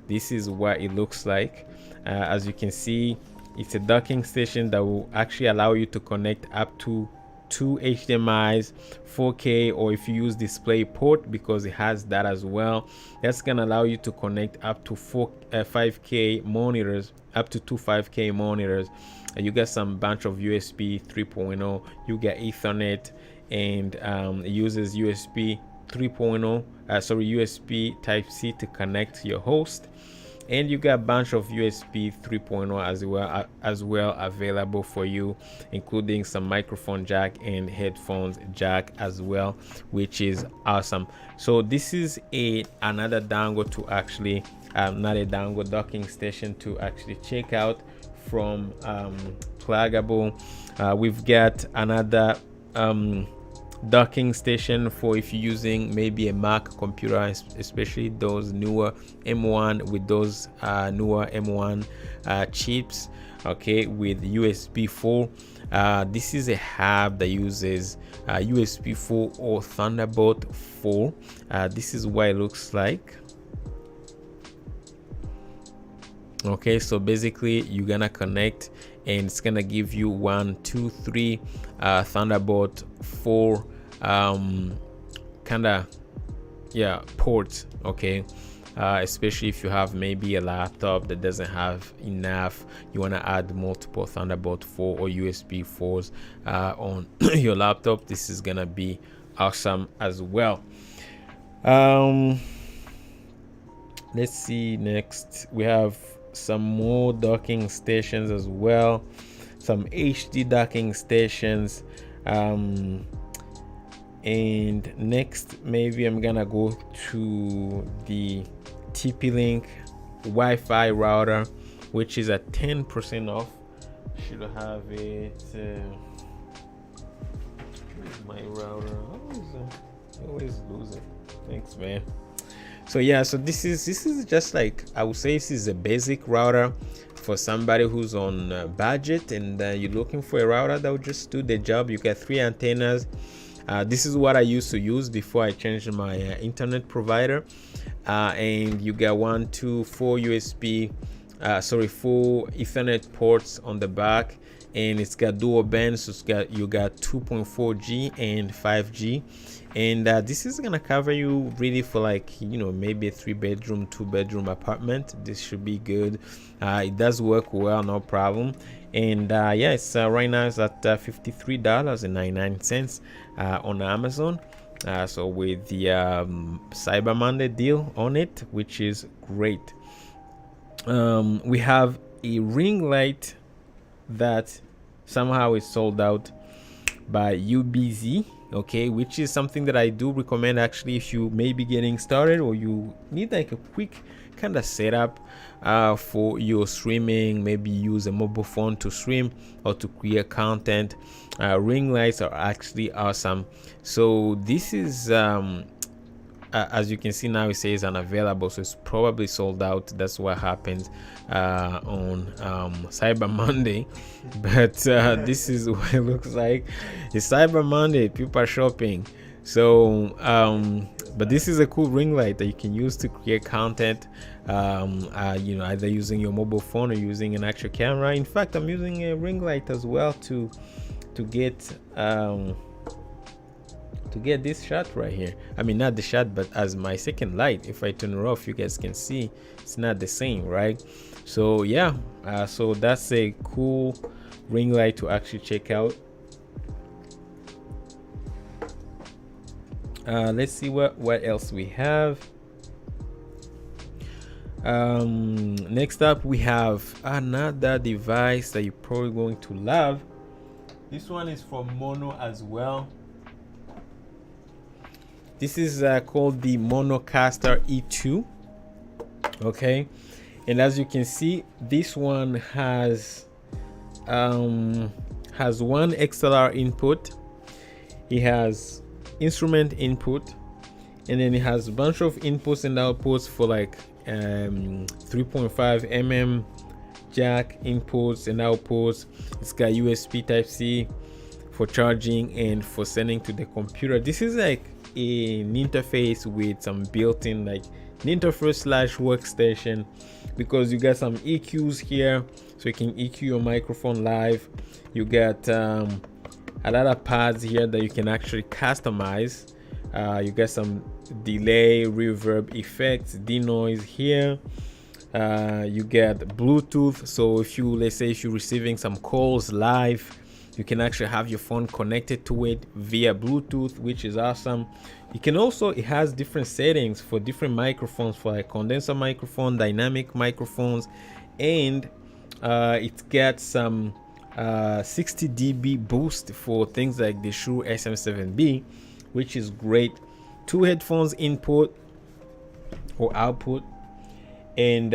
This is what it looks like. As you can see, it's a docking station that will actually allow you to connect up to two HDMI's 4K, or if you use DisplayPort, because it has that as well, that's gonna allow you to connect up to 5K monitors, up to two 5K monitors. You get some bunch of USB 3.0, you get Ethernet, and it uses USB 3.0 USB Type-C to connect to your host, and you got a bunch of USB 3.0 as well available for you, including some microphone jack and headphones jack as well, which is awesome. So this is another dongle to actually not a dongle, docking station to actually check out from Plugable. We've got another docking station for if you're using maybe a Mac computer, especially those newer M1 with those newer M1 chips, okay, with USB 4. This is a hub that uses USB 4 or Thunderbolt 4. This is what it looks like. Okay, so basically you're gonna connect and it's gonna give you 1, 2, 3 Thunderbolt 4 kinda ports, okay. Especially if you have maybe a laptop that doesn't have enough, you want to add multiple Thunderbolt 4 or USB 4s on your laptop. This is gonna be awesome as well. Let's see, next we have some more docking stations as well, some HD docking stations. And next maybe I'm gonna go to the TP-Link Wi-Fi router, which is at 10% off. Should have it. Where's my router? I always lose it. Thanks, man. So yeah, so this is just like, I would say this is a basic router for somebody who's on budget and you're looking for a router that will just do the job. You get 3 antennas. This is what I used to use before I changed my internet provider. And you get 1, 2, 4 USB, 4 Ethernet ports on the back, and it's got dual bands. So you got 2.4G and 5G, and this is gonna cover you really for like, you know, maybe a 3-bedroom, 2-bedroom apartment. This should be good. It does work well, no problem. And yeah, it's right now it's at $53.99 on Amazon. So with the Cyber Monday deal on it, which is great. We have a ring light that somehow is sold out by UBZ, okay, which is something that I do recommend actually if you may be getting started or you need like a quick kind of setup for your streaming. Maybe use a mobile phone to stream or to create content. Ring lights are actually awesome. So this is as you can see now, it says unavailable, so it's probably sold out. That's what happens on Cyber Monday. But this is what it looks like. It's Cyber Monday, people are shopping. So but this is a cool ring light that you can use to create content, you know, either using your mobile phone or using an actual camera. In fact, I'm using a ring light as well to get this shot right here. I mean, not the shot, but as my second light. If I turn it off, you guys can see it's not the same, right? So yeah, so that's a cool ring light to actually check out. Let's see what else we have. Next up we have another device that you're probably going to love. This one is from Mono as well. This is called the Monocaster E2. Okay, and as you can see, this one has one XLR input. It has instrument input, and then it has a bunch of inputs and outputs for like 3.5 mm jack inputs and outputs. It's got USB Type-C for charging and for sending to the computer. This is like an interface with some built-in like an interface / workstation, because you got some EQs here, so you can EQ your microphone live. You got a lot of pads here that you can actually customize. You got some delay, reverb effects, denoise here. You get Bluetooth, so if you, let's say if you're receiving some calls live, you can actually have your phone connected to it via Bluetooth, which is awesome. You can also, it has different settings for different microphones, for like condenser microphone, dynamic microphones, and it gets some 60 dB boost for things like the Shure SM7B, which is great. 2 headphones input or output, and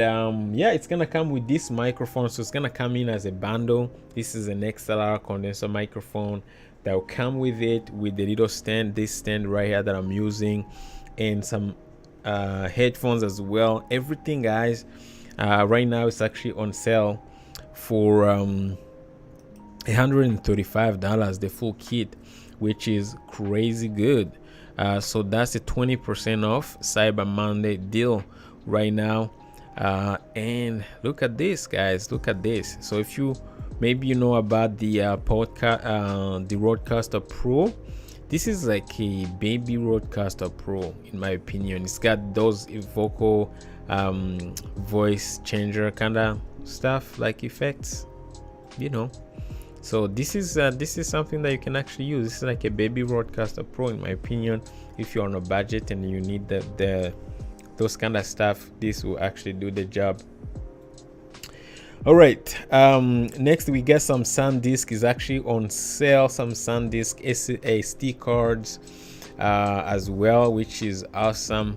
yeah, it's gonna come with this microphone, so it's gonna come in as a bundle. This is an XLR condenser microphone that will come with it, with the little stand, this stand right here that I'm using, and some headphones as well. Everything, guys, right now it's actually on sale for $135, the full kit, which is crazy good. So that's a 20% off Cyber Monday deal right now. And look at this, guys, look at this. So if you maybe you know about the podcast, the Rodecaster Pro, this is like a baby Rodecaster Pro in my opinion. It's got those vocal voice changer kind of stuff, like effects, you know. So this is something that you can actually use. This is like a baby Rodecaster Pro in my opinion. If you're on a budget and you need those kind of stuff, this will actually do the job. All right, next we get some SanDisk is actually on sale. Some SanDisk SD cards as well, which is awesome.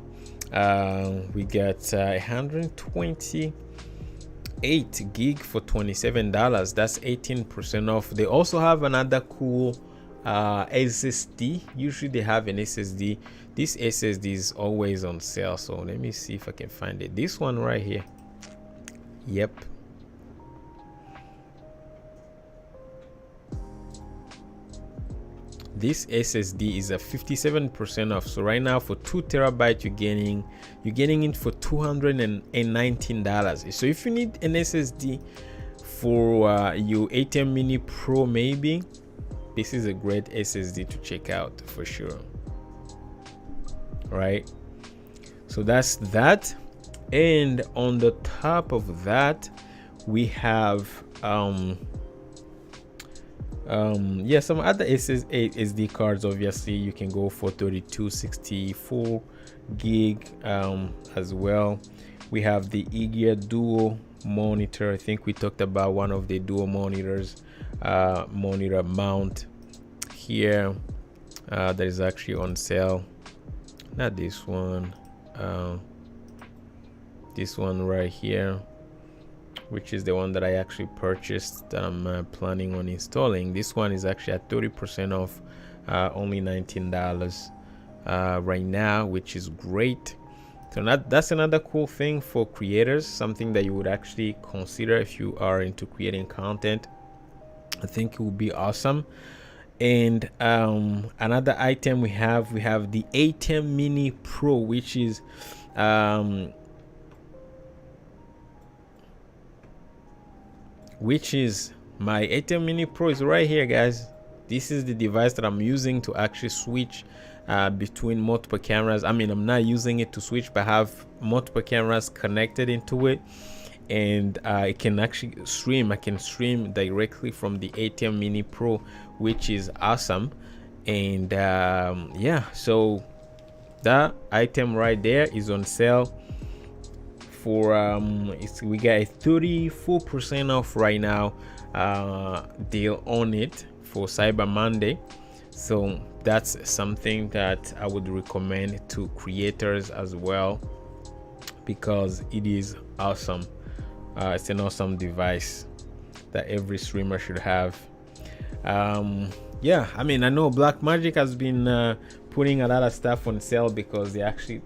We got 128 gig for $27. That's 18% off. They also have another cool SSD. Usually they have an SSD. This SSD is always on sale, so let me see if I can find it. This one right here. Yep. This SSD is a 57% off. So right now for 2 terabyte you're getting it for $219. So if you need an SSD for your ATEM Mini Pro, maybe this is a great SSD to check out for sure. Right, so that's that. And on the top of that we have some other SD cards. Obviously you can go for 32, 64 gig as well. We have the Egear Duo monitor. I think we talked about one of the dual monitors, monitor mount here that is actually on sale. Not this one, this one right here, which is the one that I actually purchased, that I'm planning on installing. This one is actually at 30% off, only $19 right now, which is great. So that's another cool thing for creators, something that you would actually consider if you are into creating content. I think it would be awesome. And another item we have the ATEM Mini Pro, which is my ATEM Mini Pro is right here, guys. This is the device that I'm using to actually switch between multiple cameras. I mean, I'm not using it to switch, but I have multiple cameras connected into it, and I can actually stream. I can stream directly from the ATEM Mini Pro, which is awesome. And yeah, so that item right there is on sale for we got a 34% off right now deal on it for Cyber Monday. So that's something that I would recommend to creators as well, because it is awesome. It's an awesome device that every streamer should have. Yeah, I mean, I know Blackmagic has been putting a lot of stuff on sale because they actually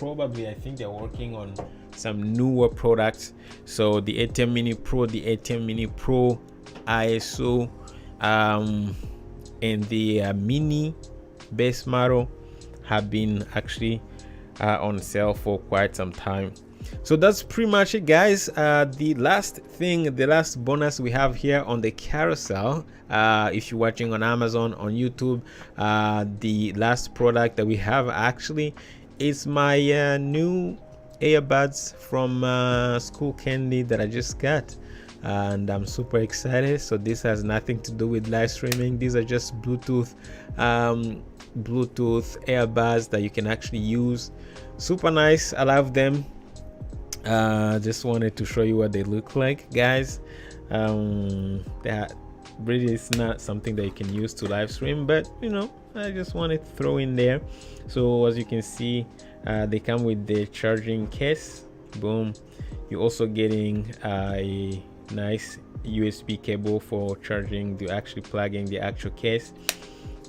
I think they're working on some newer products. So the ATEM Mini Pro, the ATEM Mini Pro ISO, and the Mini base model have been actually on sale for quite some time. So that's pretty much it, guys. The last bonus we have here on the carousel, if you're watching on Amazon, on YouTube, the last product that we have actually is my new earbuds from Skullcandy that I just got, and I'm super excited. So this has nothing to do with live streaming. These are just Bluetooth earbuds that you can actually use. Super nice. I love them. Just wanted to show you what they look like, guys. That really is not something that you can use to live stream, but you know, I just wanted to throw in there. So as you can see, they come with the charging case. Boom. You're also getting a nice USB cable for charging, the actually plugging the actual case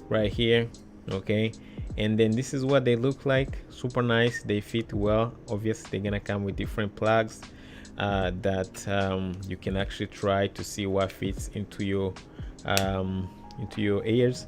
right here. Okay, and then this is what they look like. Super nice, they fit well. Obviously they're gonna come with different plugs that you can actually try to see what fits into your ears.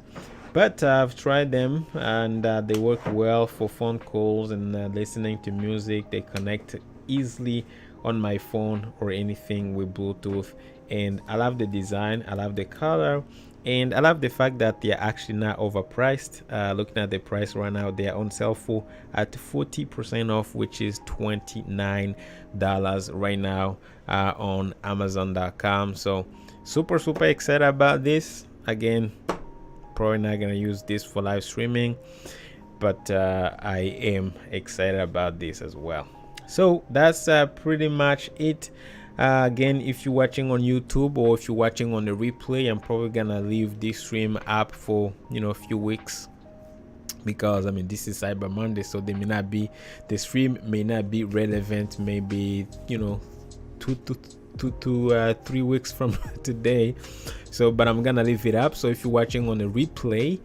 But I've tried them, and they work well for phone calls and listening to music. They connect easily on my phone or anything with Bluetooth, and I love the design, I love the color, and I love the fact that they're actually not overpriced. Looking at the price right now, they are on sale for at 40% off, which is $29 right now on Amazon.com. So super excited about this. Again, probably not gonna use this for live streaming, but I am excited about this as well. So that's pretty much it. Again, if you're watching on YouTube or if you're watching on the replay, I'm probably gonna leave this stream up for a few weeks, because I mean this is Cyber Monday, so the stream may not be relevant, maybe 2 to 3 weeks from today. So but I'm gonna leave it up. So if you're watching on the replay,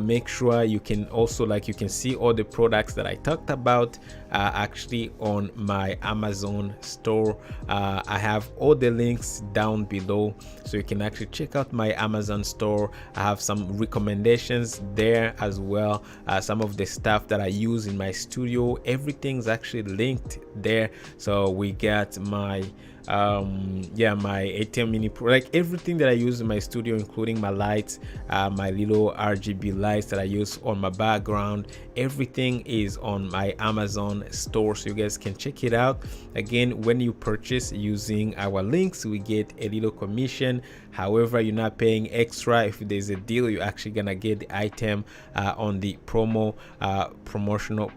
make sure you can also, like, you can see all the products that I talked about actually on my Amazon store. I have all the links down below, so you can actually check out my Amazon store. I have some recommendations there as well. Some of the stuff that I use in my studio, everything's actually linked there. So we got my my ATEM Mini Pro, like everything that I use in my studio, including my lights, my little RGB lights that I use on my background. Everything is on my Amazon store, so you guys can check it out. Again, when you purchase using our links, we get a little commission. However, you're not paying extra. If there's a deal, you're actually gonna get the item on the promotional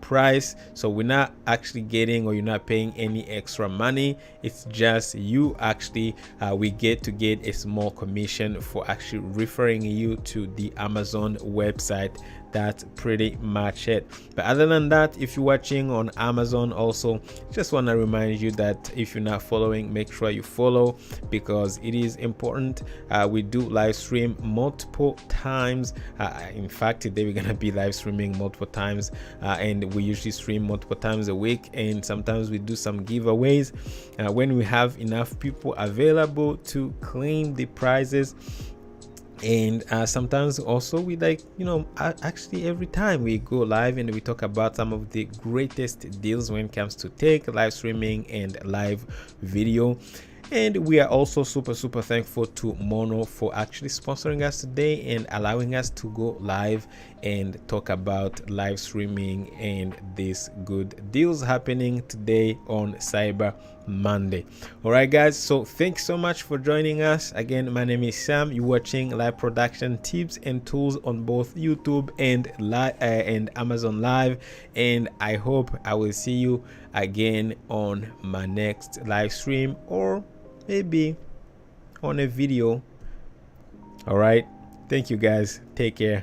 price. So we're not actually getting, or you're not paying any extra money. It's just you actually we get to get a small commission for actually referring you to the Amazon website. That's pretty much it. But other than that, if you're watching on Amazon, also just want to remind you that if you're not following, make sure you follow, because it is important. We do live stream multiple times. In fact, today we're gonna be live streaming multiple times, and we usually stream multiple times a week, and sometimes we do some giveaways when we have enough people available to claim the prizes. And sometimes also we actually every time we go live and we talk about some of the greatest deals when it comes to tech, live streaming, and live video. And we are also super thankful to Mono for actually sponsoring us today and allowing us to go live and talk about live streaming and these good deals happening today on Cyber Monday. All right, guys, so thanks so much for joining us. Again, my name is Sam. You're watching live production tips and tools on both YouTube and Amazon Live, and I hope I will see you again on my next live stream, or maybe on a video. All right, thank you guys, take care.